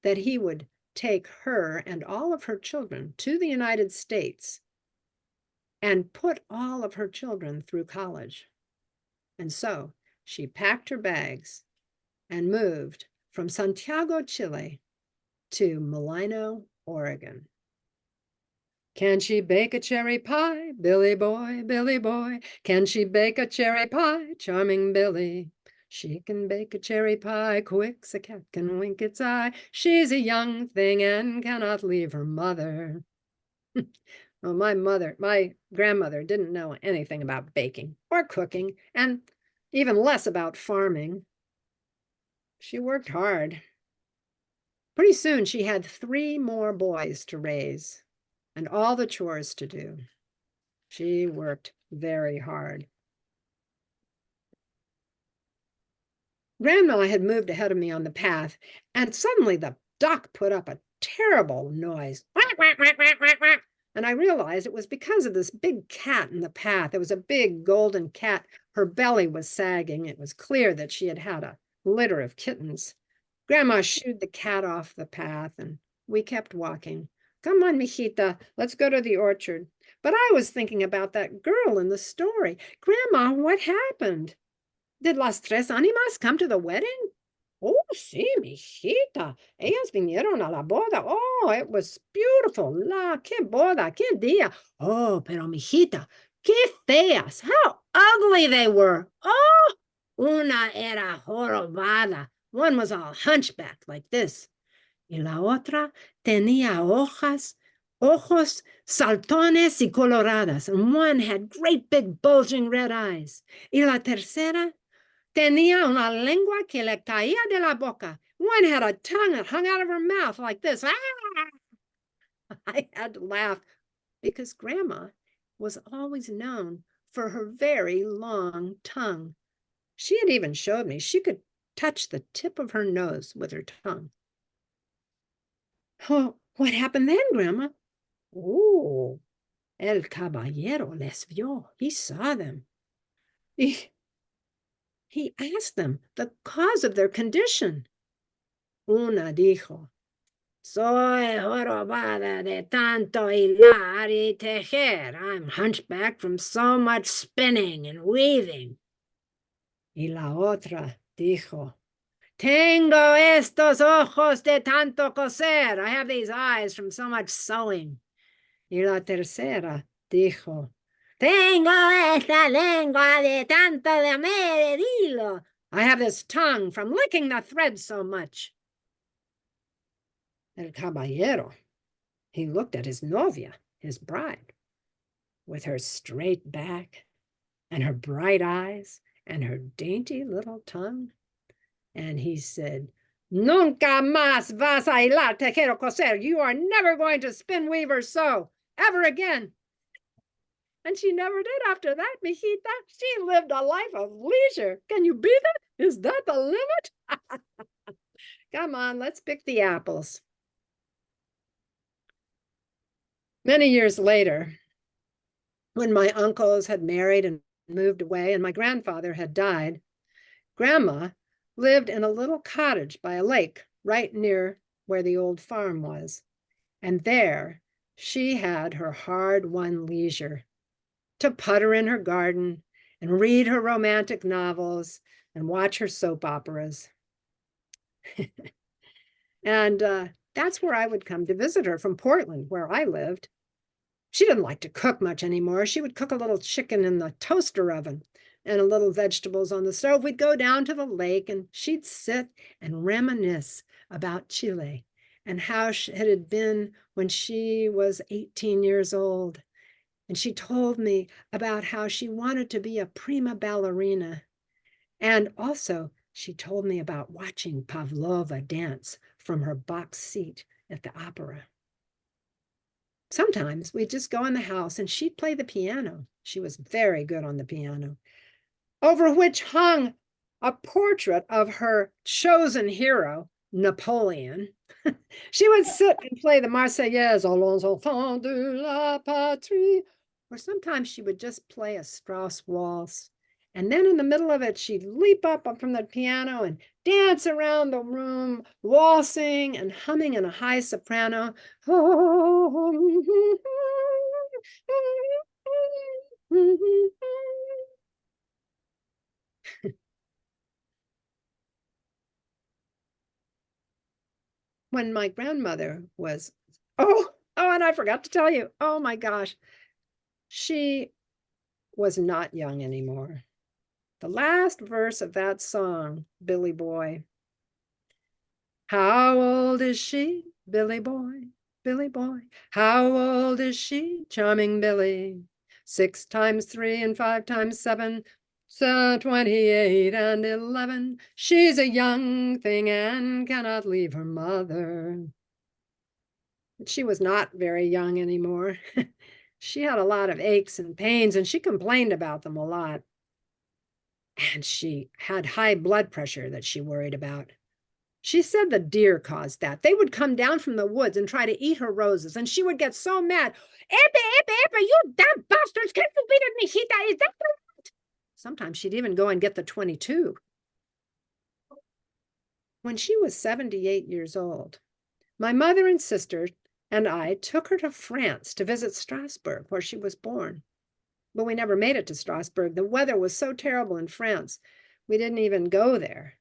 that he would take her and all of her children to the United States and put all of her children through college. And so she packed her bags and moved from Santiago, Chile to Malino, Oregon. Can she bake a cherry pie, Billy boy, Billy boy? Can she bake a cherry pie, charming Billy? She can bake a cherry pie, quick's a cat can wink its eye. She's a young thing and cannot leave her mother. Well, my grandmother didn't know anything about baking or cooking, and even less about farming. She worked hard. Pretty soon she had 3 more boys to raise and all the chores to do. She worked very hard. Grandma had moved ahead of me on the path, and suddenly the duck put up a terrible noise. Quack, quack, quack, quack, quack, quack. And I realized it was because of this big cat in the path. It was a big golden cat. Her belly was sagging. It was clear that she had had a litter of kittens. Grandma shooed the cat off the path, and we kept walking. Come on, mijita, let's go to the orchard. But I was thinking about that girl in the story. Grandma, what happened? Did las tres animas come to the wedding? Oh, sí, mijita. Ellas vinieron a la boda. Oh, it was beautiful. La, qué boda, qué día. Oh, pero mijita, qué feas. How ugly they were. Oh, una era jorobada. One was all hunchbacked like this. Y la otra tenía ojos saltones y coloradas. And one had great big bulging red eyes. Y la tercera tenía una lengua que le caía de la boca. One had a tongue that hung out of her mouth like this. Ah! I had to laugh because Grandma was always known for her very long tongue. She had even showed me she could touch the tip of her nose with her tongue. Oh, what happened then, Grandma? Oh, el caballero les vio. He saw them. He asked them the cause of their condition. Una dijo, soy jorobada de tanto hilar y tejer. I'm hunchbacked from so much spinning and weaving. Y la otra dijo, tengo estos ojos de tanto coser. I have these eyes from so much sewing. Y la tercera dijo, tengo esta lengua de tanto lamer el hilo. I have this tongue from licking the thread so much. El caballero, he looked at his novia, his bride, with her straight back and her bright eyes and her dainty little tongue. And he said, Nunca más vas a hilar, tejer o coser. You are never going to spin, weave, or sew ever again. And she never did after that, mijita. She lived a life of leisure. Can you beat it? Is that the limit? Come on, let's pick the apples. Many years later, when my uncles had married and moved away and my grandfather had died, Grandma lived in a little cottage by a lake right near where the old farm was. And there she had her hard-won leisure to putter in her garden and read her romantic novels and watch her soap operas. And that's where I would come to visit her from Portland, where I lived. She didn't like to cook much anymore. She would cook a little chicken in the toaster oven and a little vegetables on the stove. We'd go down to the lake and she'd sit and reminisce about Chile and how it had been when she was 18 years old. And she told me about how she wanted to be a prima ballerina. And also, she told me about watching Pavlova dance from her box seat at the opera. Sometimes we'd just go in the house and she'd play the piano. She was very good on the piano, over which hung a portrait of her chosen hero, Napoleon. She would sit and play the Marseillaise, Allons enfants de la patrie, or sometimes she would just play a Strauss waltz. And then in the middle of it, she'd leap up from the piano and dance around the room, waltzing and humming in a high soprano. When my grandmother was, and I forgot to tell you, oh my gosh, she was not young anymore. The last verse of that song, Billy Boy. How old is she, Billy Boy, Billy Boy? How old is she, charming Billy? 6 times 3 and 5 times 7, so 28 and 11. She's a young thing and cannot leave her mother. But she was not very young anymore. She had a lot of aches and pains, and she complained about them a lot. And she had high blood pressure that she worried about. She said the deer caused that. They would come down from the woods and try to eat her roses, and she would get so mad. Epe, you damn bastards, can't you beat it, mijita? Is that right? Sometimes she'd even go and get the 22. When she was 78 years old, my mother and sister and I took her to France to visit Strasbourg, where she was born. But we never made it to Strasbourg. The weather was so terrible in France, we didn't even go there.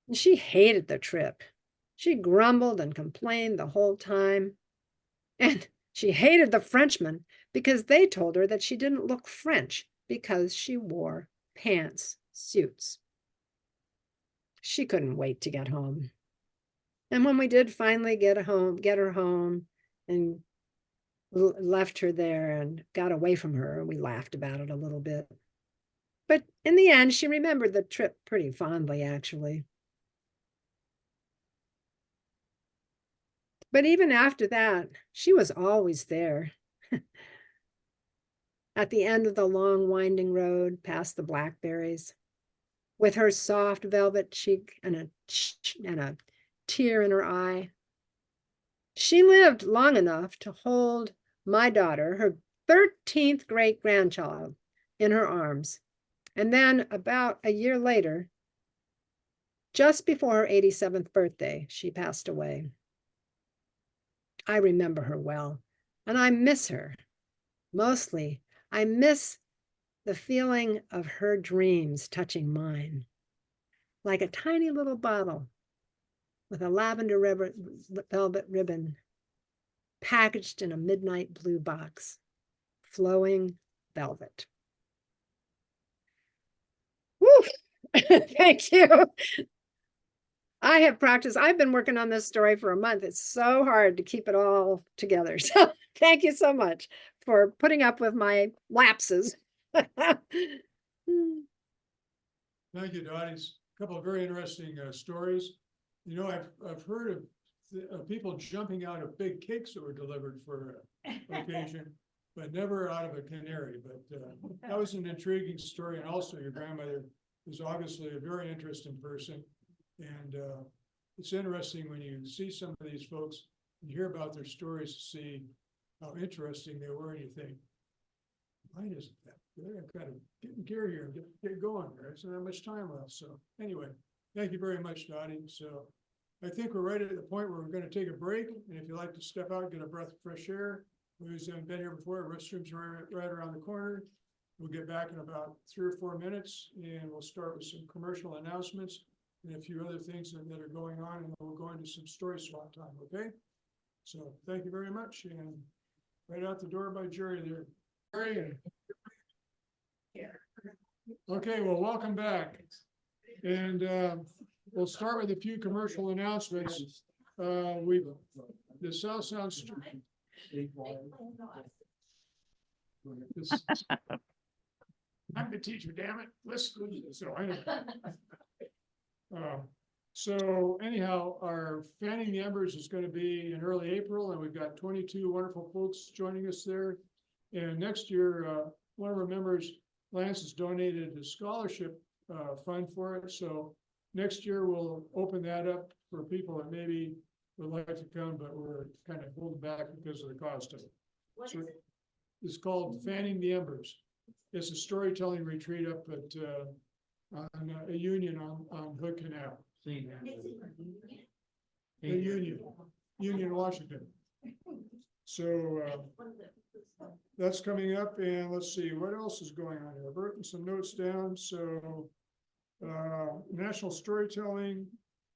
And she hated the trip. She grumbled and complained the whole time. And she hated the Frenchmen because they told her that she didn't look French because she wore pantsuits. She couldn't wait to get home. And when we did finally get her home and left her there and got away from her, we laughed about it a little bit. But in the end, she remembered the trip pretty fondly, actually. But even after that, she was always there. At the end of the long winding road past the blackberries, with her soft velvet cheek and a tear in her eye. She lived long enough to hold my daughter, her 13th great-grandchild, in her arms. And then about a year later, just before her 87th birthday, she passed away. I remember her well, and I miss her. Mostly, I miss the feeling of her dreams touching mine, like a tiny little bottle with a lavender velvet ribbon packaged in a midnight blue box, flowing velvet. Woo! Thank you. I have practiced. I've been working on this story for a month. It's so hard to keep it all together. So thank you so much for putting up with my lapses. Thank you, Dottie. A couple of very interesting stories. You know, I've heard of people jumping out of big cakes that were delivered for occasion. but never out of a canary, but, that was an intriguing story, and also your grandmother was obviously a very interesting person. And, it's interesting when you see some of these folks, you hear about their stories, to see how interesting they were, and you think, why isn't that? They're kind of getting gear here and get going. There isn't that much time left. So anyway, thank you very much, Dottie. So I think we're right at the point where we're going to take a break. And if you'd like to step out, get a breath of fresh air, who's been here before, restrooms are right around the corner. We'll get back in about 3 or 4 minutes, and we'll start with some commercial announcements and a few other things that are going on, and then we'll go into some story swap time, okay? So thank you very much, and right out the door by Jerry there. Jerry. Okay, well, welcome back. And we'll start with a few commercial announcements. The South Sound I'm the teacher, damn it. Listen. So anyway. So anyhow, our Fanning the Embers is going to be in early April, and we've got 22 wonderful folks joining us there. And next year, one of our members, Lance, has donated a scholarship fund for it. So next year we'll open that up for people that maybe would like to come, but we're kind of holding back because of the cost of it. So it's called Fanning the Embers. It's a storytelling retreat up at on a Union on Hood Canal. The Union, Washington. So that's coming up, and let's see what else is going on here. I've written some notes down. So National Storytelling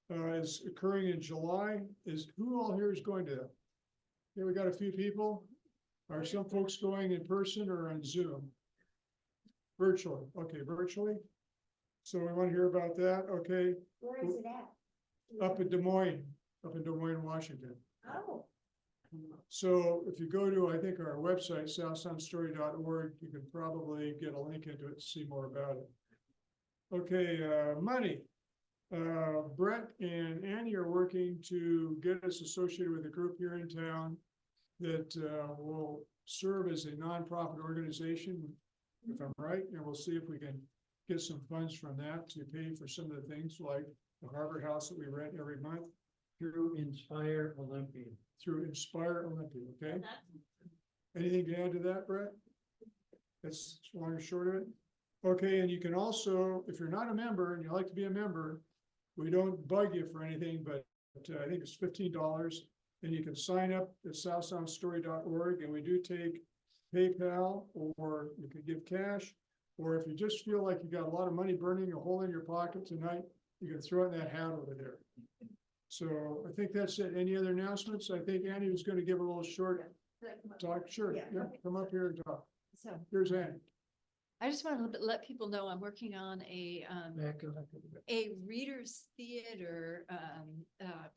is occurring in July. Who all here is going to that? Yeah, we got a few people. Are some folks going in person or on Zoom? Virtually. Okay, virtually. So we want to hear about that. Okay. Where is it at? Up in Des Moines, Washington. Oh. So if you go to, I think, our website, southsoundstory.org, you can probably get a link into it to see more about it. Okay, money. Brett and Annie are working to get us associated with a group here in town that will serve as a nonprofit organization, if I'm right, and we'll see if we can get some funds from that to pay for some of the things like the Harbor House that we rent every month. Through Inspire Olympia. Through Inspire Olympia, okay? Anything to add to that, Brett? That's long and short of it. Okay, and you can also, if you're not a member and you'd like to be a member, we don't bug you for anything, but I think it's $15, and you can sign up at southsoundstory.org, and we do take PayPal, or you could give cash, or if you just feel like you got a lot of money burning a hole in your pocket tonight, you can throw it in that hat over there. So I think that's it. Any other announcements? I think Annie was going to give a little short talk. Sure, yeah, come up here and talk. So Here's Annie. I just want to let people know I'm working on a readers theater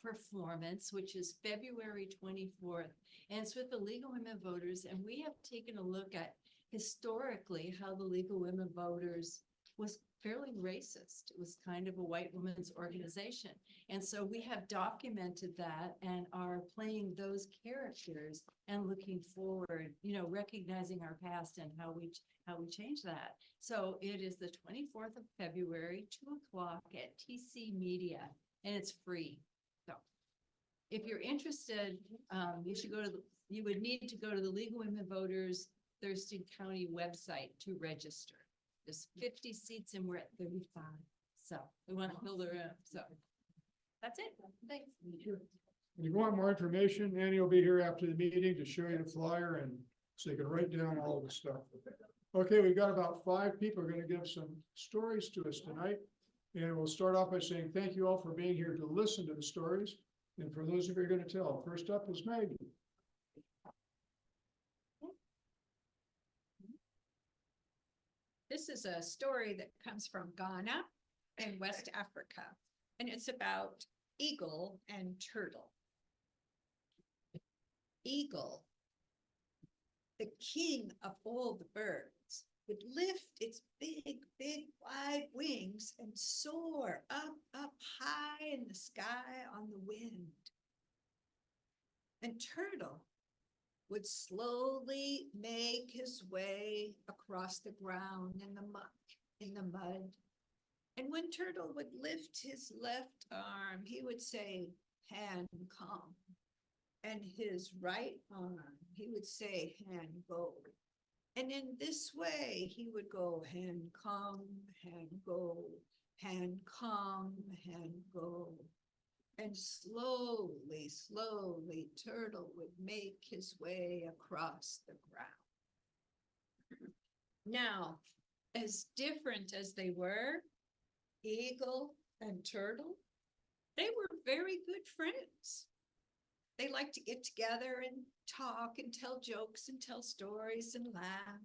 performance, which is February 24th. And it's with the League of Women Voters. And we have taken a look at historically how the League of Women Voters was fairly racist. It was kind of a white women's organization. And so we have documented that and are playing those characters and looking forward, you know, recognizing our past and how we change that. So it is the 24th of February, 2:00 at TC Media, and it's free. So if you're interested, you would need to go to the League of Women Voters Thurston County website to register. There's 50 seats and we're at 35. So we want to fill the room. So that's it. Thanks. If you want more information, Annie will be here after the meeting to show you the flyer, and so you can write down all of the stuff. Okay, we've got about 5 people who are going to give some stories to us tonight. And we'll start off by saying thank you all for being here to listen to the stories. And for those of you who are going to tell, first up is Maggie. This is a story that comes from Ghana in West Africa, and it's about eagle and turtle. Eagle, the king of all the birds, would lift its big, wide wings and soar up high in the sky on the wind. And turtle would slowly make his way across the ground in the mud. And when Turtle would lift his left arm, he would say, hand come. And his right arm, he would say, hand go. And in this way, he would go hand come, hand go, hand come, hand go. And slowly, slowly, Turtle would make his way across the ground. Now, as different as they were, Eagle and Turtle, they were very good friends. They liked to get together and talk and tell jokes and tell stories and laugh.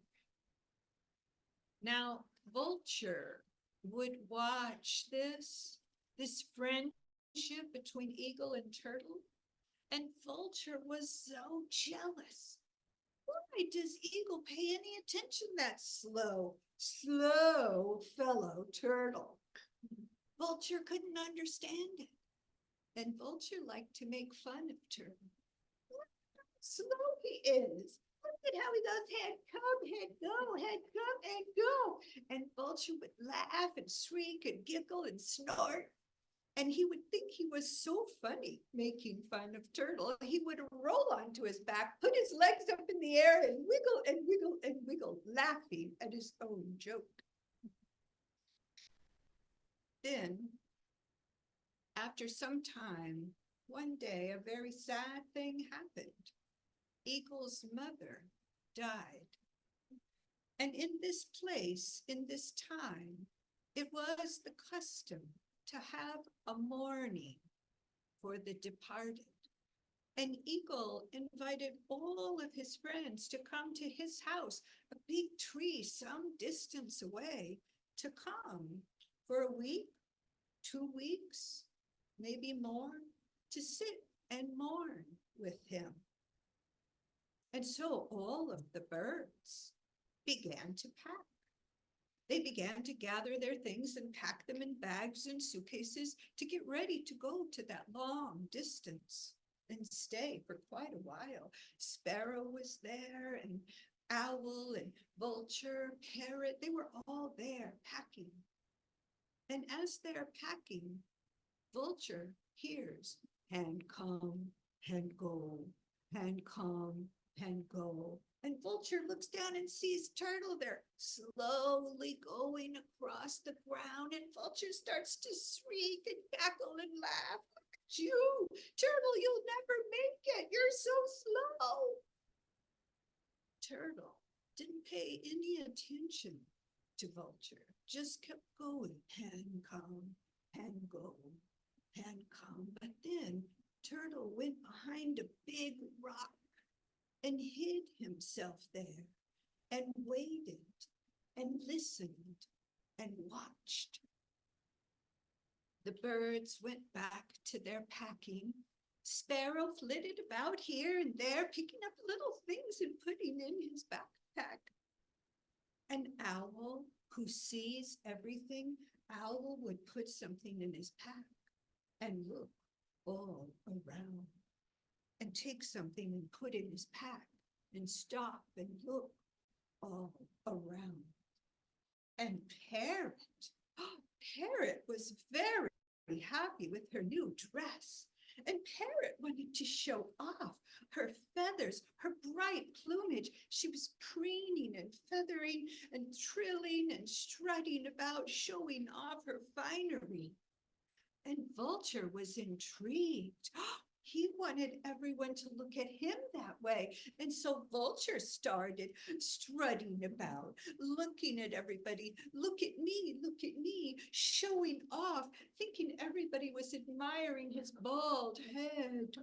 Now, Vulture would watch this friendship between Eagle and Turtle, and Vulture was so jealous. Why does Eagle pay any attention to that slow fellow Turtle? Vulture couldn't understand it. And Vulture liked to make fun of Turtle. Look how slow he is. Look at how he does head come, head go, head come, and go. And Vulture would laugh and shriek and giggle and snort. And he would think he was so funny making fun of Turtle. He would roll onto his back, put his legs up in the air and wiggle and wiggle and wiggle, laughing at his own joke. Then, after some time, one day, a very sad thing happened. Eagle's mother died. And in this place, in this time, it was the custom to have a mourning for the departed. And Eagle invited all of his friends to come to his house, a big tree some distance away, to come for a week, 2 weeks, maybe more, to sit and mourn with him. And so all of the birds began to pack. They began to gather their things and pack them in bags and suitcases to get ready to go to that long distance and stay for quite a while. Sparrow was there, and owl and vulture, parrot, they were all there packing. And as they're packing, Vulture hears hand come, hand go, hand come, hand go. And Vulture looks down and sees Turtle there slowly going across the ground, and Vulture starts to shriek and cackle and laugh. Look at you, Turtle, you'll never make it. You're so slow. Turtle didn't pay any attention to Vulture, just kept going, hand come, hand go, hand come. But then Turtle went behind a big rock and hid himself there and waited and listened and watched. The birds went back to their packing. Sparrow flitted about here and there, picking up little things and putting in his backpack. An owl, who sees everything, Owl would put something in his pack and look all around, and take something and put in his pack and stop and look all around. And Parrot was very happy with her new dress. And Parrot wanted to show off her feathers, her bright plumage. She was preening and feathering and trilling and strutting about, showing off her finery. And Vulture was intrigued. He wanted everyone to look at him that way. And so Vulture started strutting about, looking at everybody. Look at me, showing off, thinking everybody was admiring his bald head.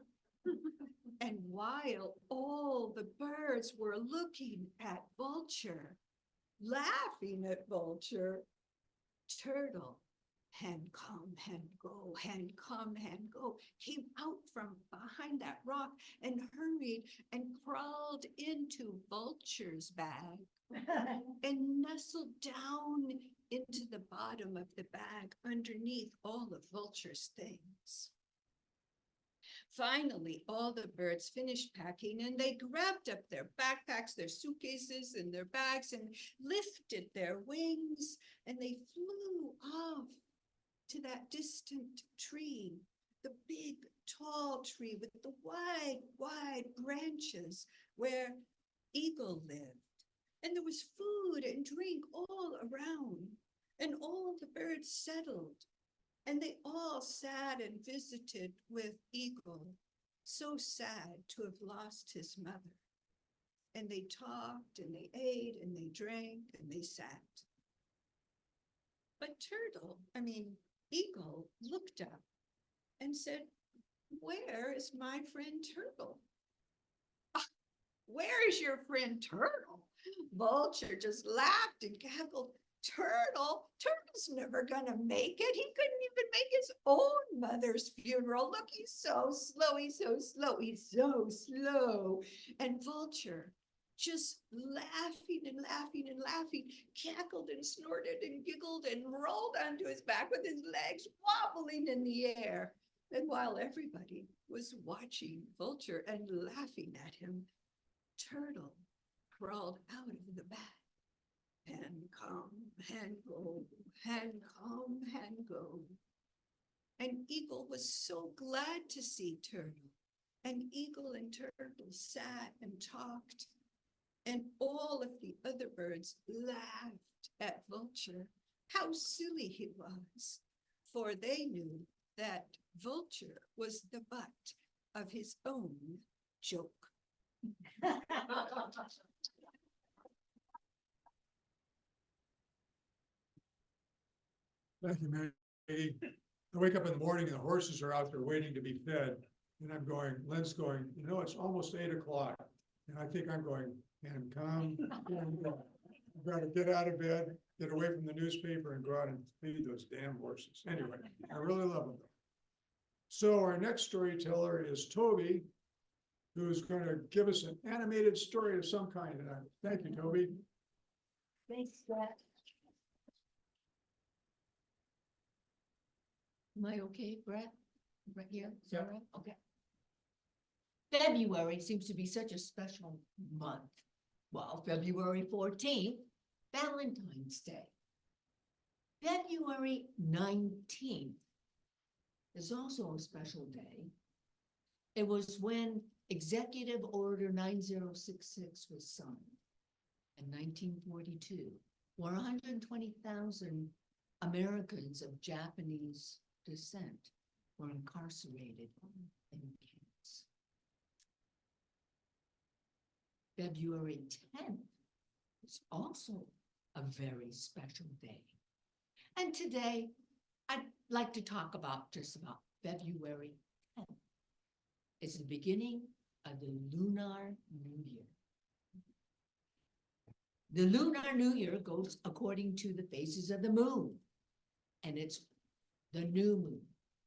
And while all the birds were looking at Vulture, laughing at Vulture, Turtle, hand come, hand go, hand come, hand go, came out from behind that rock and hurried and crawled into Vulture's bag and nestled down into the bottom of the bag underneath all of Vulture's things. Finally, all the birds finished packing and they grabbed up their backpacks, their suitcases and their bags and lifted their wings and they flew off to that distant tree, the big tall tree with the wide, wide branches where Eagle lived. And there was food and drink all around, and all the birds settled, and they all sat and visited with Eagle, so sad to have lost his mother. And they talked and they ate and they drank and they sat. But Eagle looked up and said, "Where is my friend Turtle?" "Ah, where is your friend Turtle?" Vulture just laughed and cackled. Turtle's never gonna make it. He couldn't even make his own mother's funeral. Look, he's so slow, he's so slow, he's so slow. And Vulture, just laughing and laughing and laughing, cackled and snorted and giggled and rolled onto his back with his legs wobbling in the air. And while everybody was watching Vulture and laughing at him, Turtle crawled out of the bag and come and go, and come and go. And Eagle was so glad to see Turtle. And Eagle and Turtle sat and talked. And all of the other birds laughed at Vulture, how silly he was, for they knew that Vulture was the butt of his own joke. Thank you, Maggie. I wake up in the morning and the horses are out there waiting to be fed. And I'm going, Len's going, it's almost 8 o'clock. And I think I'm going, and come, and go. I've got to get out of bed, get away from the newspaper and go out and feed those damn horses. Anyway, I really love them. So our next storyteller is Toby, who's going to give us an animated story of some kind tonight. Thank you, Toby. Thanks, Brett. Am I okay, Brett? Right here? Is that right? Okay. February seems to be such a special month. Well, February 14th, Valentine's Day. February 19th is also a special day. It was when Executive Order 9066 was signed in 1942, where 120,000 Americans of Japanese descent were incarcerated in camps. February 10th is also a very special day. And today, I'd like to talk about February 10th. It's the beginning of the Lunar New Year. The Lunar New Year goes according to the phases of the moon, and it's the new moon.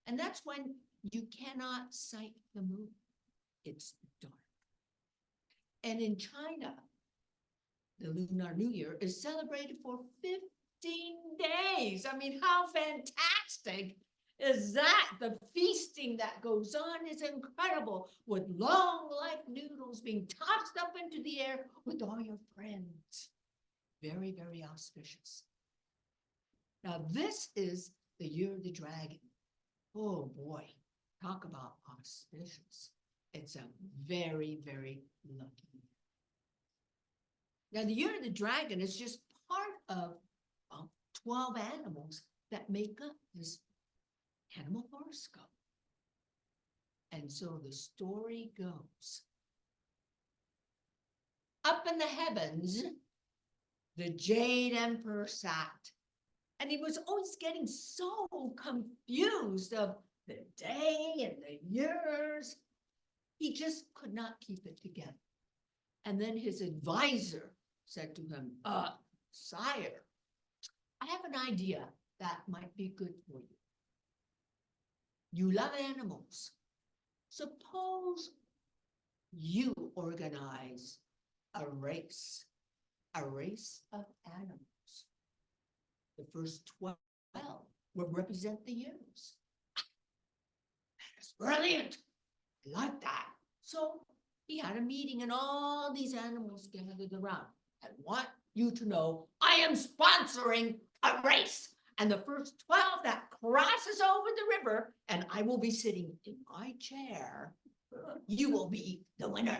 And that's when you cannot sight the moon. It's dark. And in China, the Lunar New Year is celebrated for 15 days. I mean, how fantastic is that? The feasting that goes on is incredible, with long life noodles being tossed up into the air with all your friends. Very, very auspicious. Now, this is the year of the dragon. Oh boy, talk about auspicious. It's a very, very lucky year. Now, the year of the dragon is just part of 12 animals that make up this animal horoscope. And so the story goes. Up in the heavens, the Jade Emperor sat, and he was always getting so confused of the day and the years. He just could not keep it together. And then his advisor said to him, sire, I have an idea that might be good for you. You love animals. Suppose you organize a race of animals. The first 12 will represent the years. That is brilliant. like that. So he had a meeting and all these animals gathered around. I want you to know I am sponsoring a race. And the first 12 that crosses over the river, and I will be sitting in my chair, you will be the winner.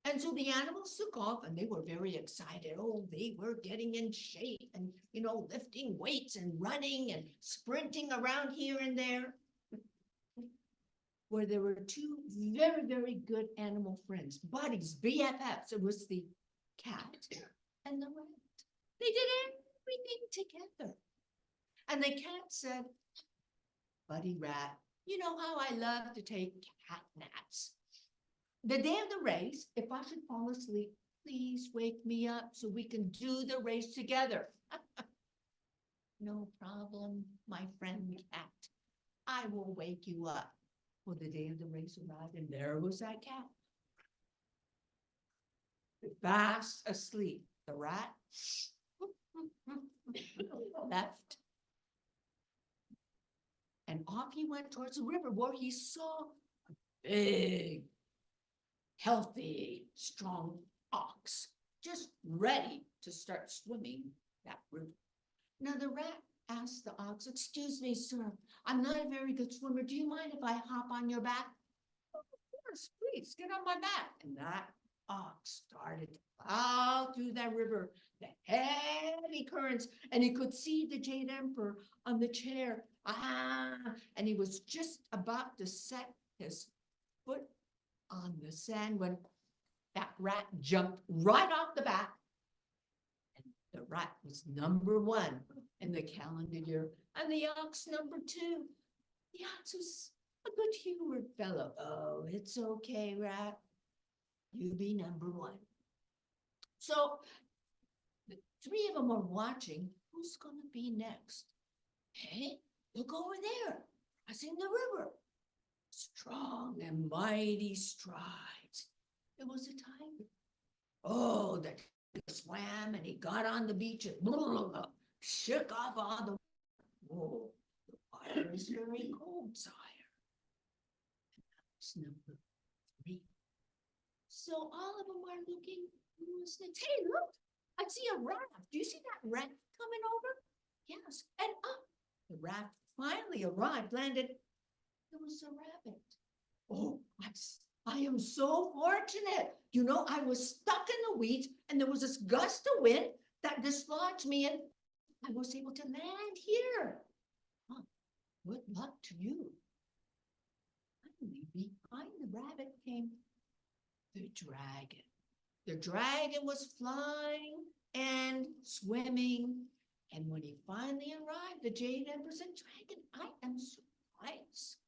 And so the animals took off and they were very excited. Oh, they were getting in shape and, lifting weights and running and sprinting around here and there. Where there were two very, very good animal friends, buddies, BFFs. It was the cat and the rat. They did everything together. And the cat said, buddy rat, you know how I love to take cat naps. The day of the race, if I should fall asleep, please wake me up so we can do the race together. No problem, my friend cat. I will wake you up. Well, the day of the race arrived, and there was that cat. Fast asleep. The rat left. And off he went towards the river where he saw a big, healthy, strong ox, just ready to start swimming that river. Now the rat asked the ox, excuse me, sir, I'm not a very good swimmer. Do you mind if I hop on your back? "Oh, of course, please, get on my back." And that ox started to plow through that river, the heavy currents, and he could see the Jade Emperor on the chair. And he was just about to set his foot on the sand when that rat jumped right off the back. And the rat was number 1 in the calendar year, and the ox number 2. The ox was a good-humored fellow. Oh, it's okay, rat. You be number 1. So the 3 of them are watching. Who's going to be next? Hey, look over there, crossing the river. Strong and mighty strides. It was a tiger. Oh, the tiger swam and he got on the beach and shook off all the. Oh, the water is very cold, sire. That's number 3. So all of them are looking. Hey, look! I see a raft. Do you see that raft coming over? Yes. And up, the raft finally arrived, landed. There was a rabbit. Oh, I am so fortunate. I was stuck in the weeds and there was this gust of wind that dislodged me and I was able to land here. Good luck to you. Finally, behind the rabbit came the dragon. The dragon was flying and swimming. And when he finally arrived, the Jade Emperor said, Dragon, I am surprised.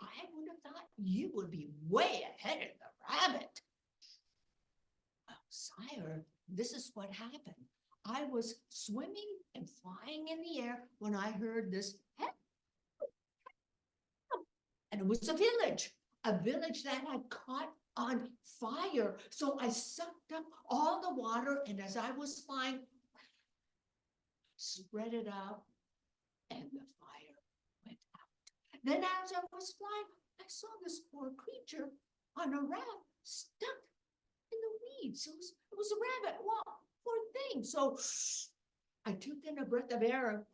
I would have thought you would be way ahead of the rabbit. Well, sire, this is what happened. I was swimming and flying in the air when I heard this. And it was a village that had caught on fire. So I sucked up all the water, and as I was flying, spread it out, and the fire went out. Then as I was flying, I saw this poor creature on a raft stuck in the weeds. It was a rabbit. Well, poor thing. So I took in a breath of air and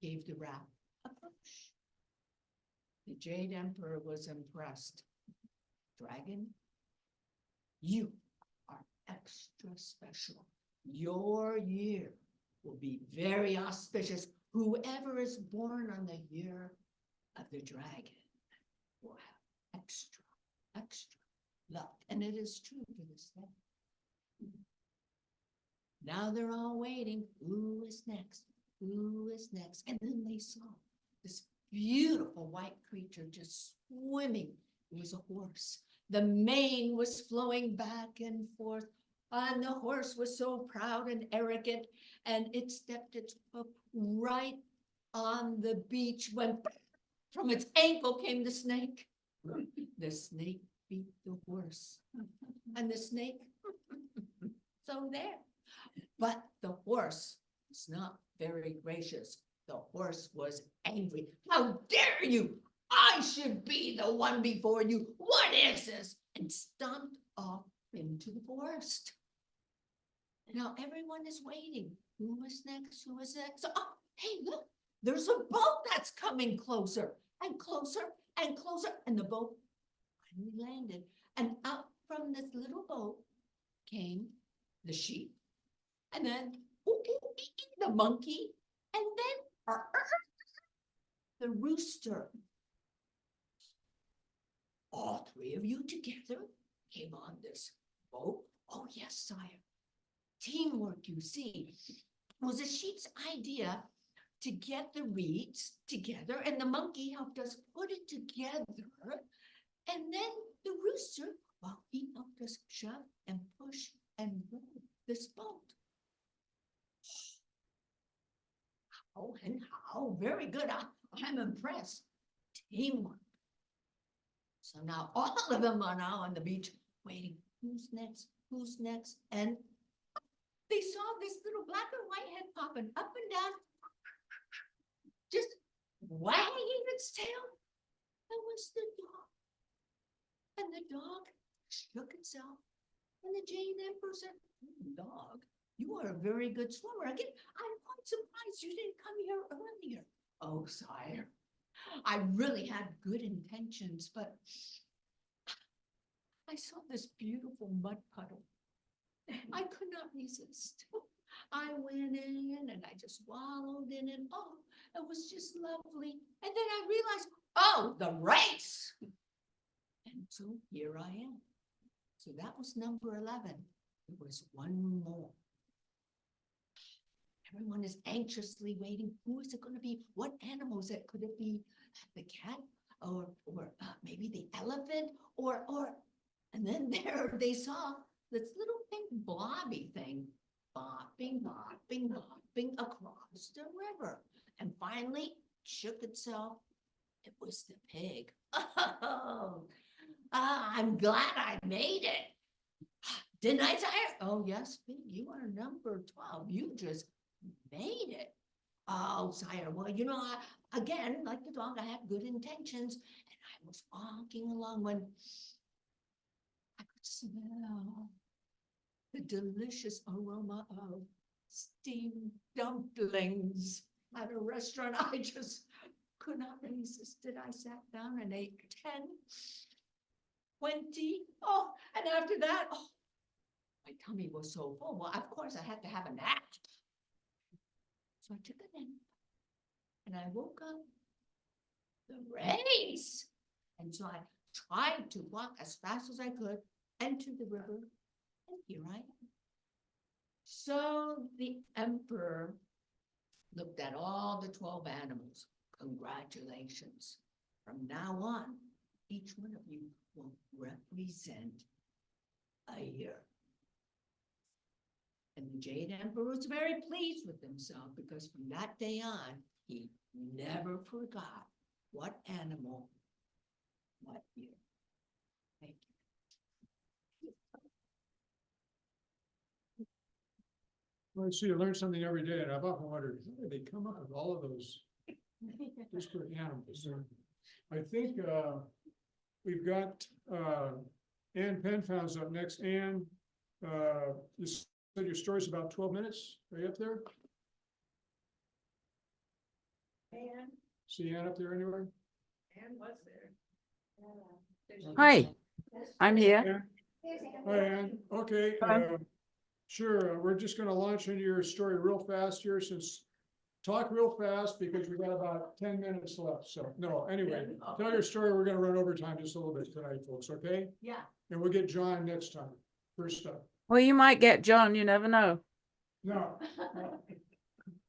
gave the raft a push. The Jade Emperor was impressed. Dragon, you are extra special. Your year will be very auspicious. Whoever is born on the year of the dragon will have extra luck. And it is true to this day. Now they're all waiting. Who is next? Who is next? And then they saw this beautiful white creature just swimming. It was a horse. The mane was flowing back and forth, and the horse was so proud and arrogant, and it stepped its foot right on the beach when from its ankle came the snake. The snake beat the horse, and the snake, so there. But the horse was not very gracious. The horse was angry. How dare you? I should be the one before you. What is this? And stomped off into the forest. Now everyone is waiting. Who was next? Who was next? Oh, hey, look, there's a boat that's coming closer and closer and closer. And the boat finally landed. And out from this little boat came the sheep. And then the monkey. And then the rooster. All three of you together came on this boat. Oh, yes, sire. Teamwork, you see. It was the sheep's idea to get the reeds together, and the monkey helped us put it together. And then the rooster, well, he helped us shove and push and roll this boat. Oh, and how? Very good. I'm impressed. Teamwork. So now all of them are now on the beach waiting. Who's next? Who's next? And they saw this little black and white head popping up and down, just wagging its tail. That was the dog. And the dog shook itself. And the Jade Emperor said, dog, you are a very good swimmer. Again, I'm quite surprised you didn't come here earlier. Oh, sire, I really had good intentions, but I saw this beautiful mud puddle. I could not resist. I went in and I just wallowed in it. Oh, it was just lovely. And then I realized, oh, the race. And so here I am. So that was number 11. There was one more. Everyone is anxiously waiting. Who is it going to be? What animal is it? Could it be the cat or maybe the elephant and then there they saw this little pink blobby thing bopping, bopping, bopping across the river. And finally shook itself. It was the pig. Oh, I'm glad I made it. Didn't I, sire? Oh, yes, pig, you are number 12. You just made it. Oh, sire, well, you know, again, like the dog, I had good intentions. And I was walking along when I could smell the delicious aroma of steamed dumplings at a restaurant. I just could not resist it. I sat down and ate 10, 20. Oh, and after that, oh, my tummy was so full. Well, of course, I had to have a nap. So I took a nap and I woke up. The race. And so I tried to walk as fast as I could into the river. And here I am. So the emperor looked at all the 12 animals. Congratulations. From now on, each one of you will represent a year. And the Jade Emperor was very pleased with himself because from that day on, he never forgot what animal, what year. Thank you. Well, so you learn something every day, and I've often wondered, how did they come up with all of those disparate animals? I think we've got Ann Penfound's up next. Ann, you said your story's about 12 minutes. Are you up there? Anne, See Ann up there anywhere? Anne was there. Hi, I'm here. Hi, Ann. Okay, Hello. sure. We're just gonna launch into your story real fast here talk real fast because we got about 10 minutes left. So no, anyway, tell your story. We're gonna run over time just a little bit tonight, folks, okay? Yeah. And we'll get John next time. First up. Well, you might get John, you never know. No.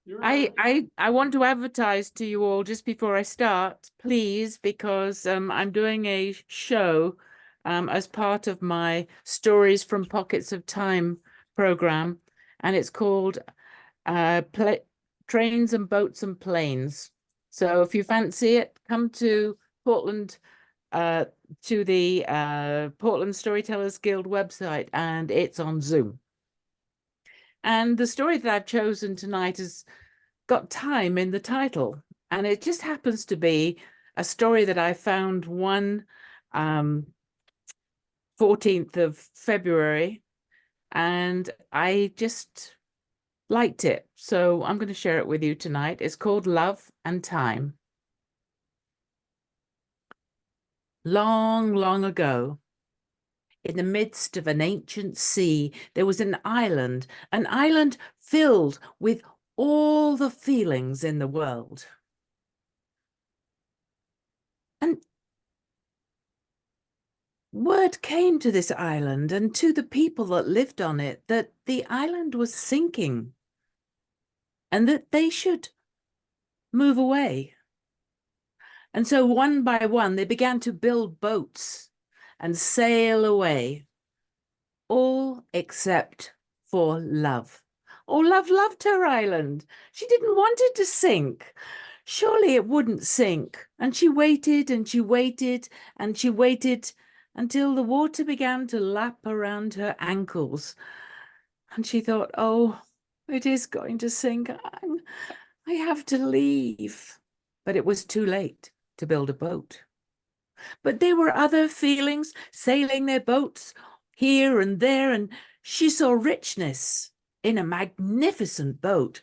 You're I want to advertise to you all just before I start, please, because I'm doing a show as part of my Stories from Pockets of Time program, and it's called Trains and Boats and Planes. So if you fancy it, come to Portland, to the Portland Storytellers Guild website, and it's on Zoom. And the story that I've chosen tonight has got time in the title, and it just happens to be a story that I found one 14th of February, and I just liked it. So I'm going to share it with you tonight. It's called Love and Time. Long, long ago, in the midst of an ancient sea, there was an island filled with all the feelings in the world. And word came to this island and to the people that lived on it that the island was sinking and that they should move away. And so one by one, they began to build boats and sail away, all except for Love. Oh, Love loved her island. She didn't want it to sink. Surely it wouldn't sink. And she waited and she waited and she waited until the water began to lap around her ankles. And she thought, oh, it is going to sink. I have to leave. But it was too late to build a boat. But there were other feelings sailing their boats here and there, and she saw richness in a magnificent boat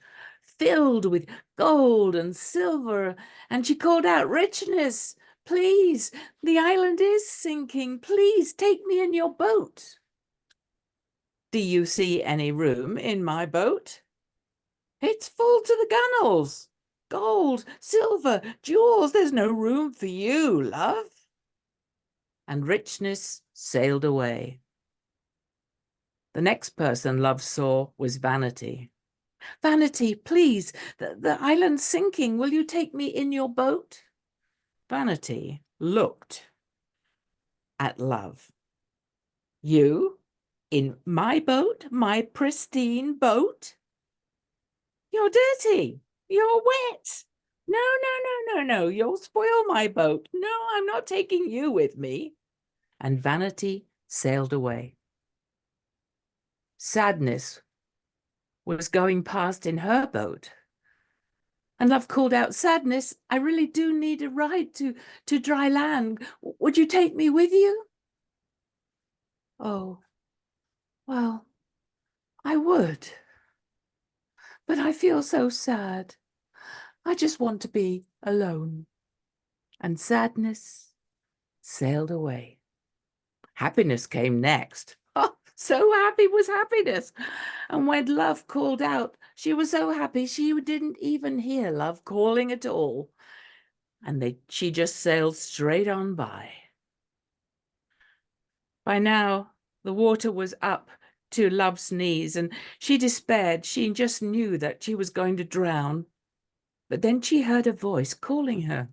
filled with gold and silver, and she called out, "Richness, please, the island is sinking. Please take me in your boat." "Do you see any room in my boat?" "It's full to the gunwales. Gold, silver, jewels. There's no room for you, Love." And Richness sailed away. The next person Love saw was Vanity. "Vanity, please, the island's sinking. Will you take me in your boat?" Vanity looked at Love. "You? In my boat? My pristine boat? You're dirty. You're wet. No. You'll spoil my boat. No, I'm not taking you with me." And Vanity sailed away. Sadness was going past in her boat. And Love called out, "Sadness, I really do need a ride to dry land. Would you take me with you?" "Oh, well, I would. But I feel so sad. I just want to be alone." And Sadness sailed away. Happiness came next. Oh, so happy was Happiness. And when Love called out, she was so happy she didn't even hear Love calling at all. And she just sailed straight on by. By now, the water was up to Love's knees, and she despaired. She just knew that she was going to drown. But then she heard a voice calling her.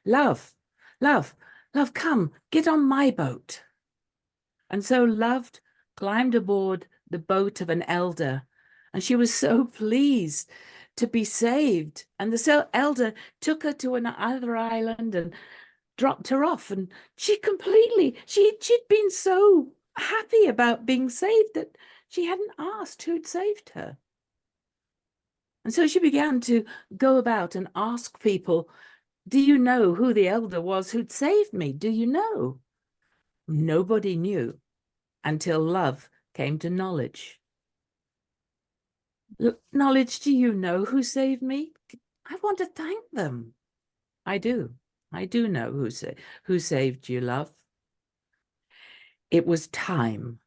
"Love, Love, Love, come, get on my boat." And so Love climbed aboard the boat of an elder, and she was so pleased to be saved. And the elder took her to another island and dropped her off, and she'd been so happy about being saved that she hadn't asked who'd saved her. And so she began to go about and ask people, "Do you know who the elder was who'd saved me? Do you know?" Nobody knew until Love came to Knowledge. "Knowledge, do you know who saved me? I want to thank them." I do know who saved you, Love. "It was Time."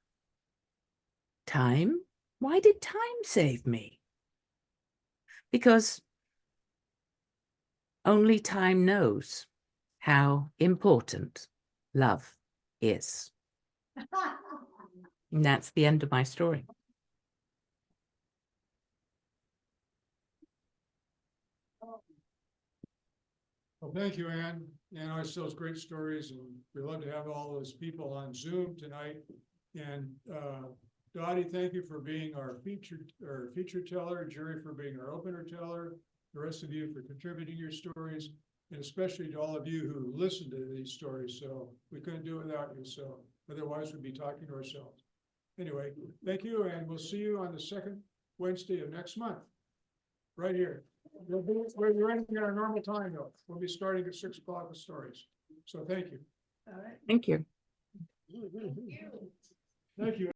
"Time? Why did Time save me?" "Because only Time knows how important love is." And that's the end of my story. Well, thank you, Anne. Anne always tells great stories, and we love to have all those people on Zoom tonight. And Dottie, thank you for being our feature teller, Jerry for being our opener teller, the rest of you for contributing your stories, and especially to all of you who listened to these stories. So we couldn't do it without you. So otherwise we'd be talking to ourselves. Anyway, thank you, and we'll see you on the second Wednesday of next month, right here. We're running at our normal time though. We'll be starting at 6 o'clock with stories. So thank you. All right. Thank you. Thank you.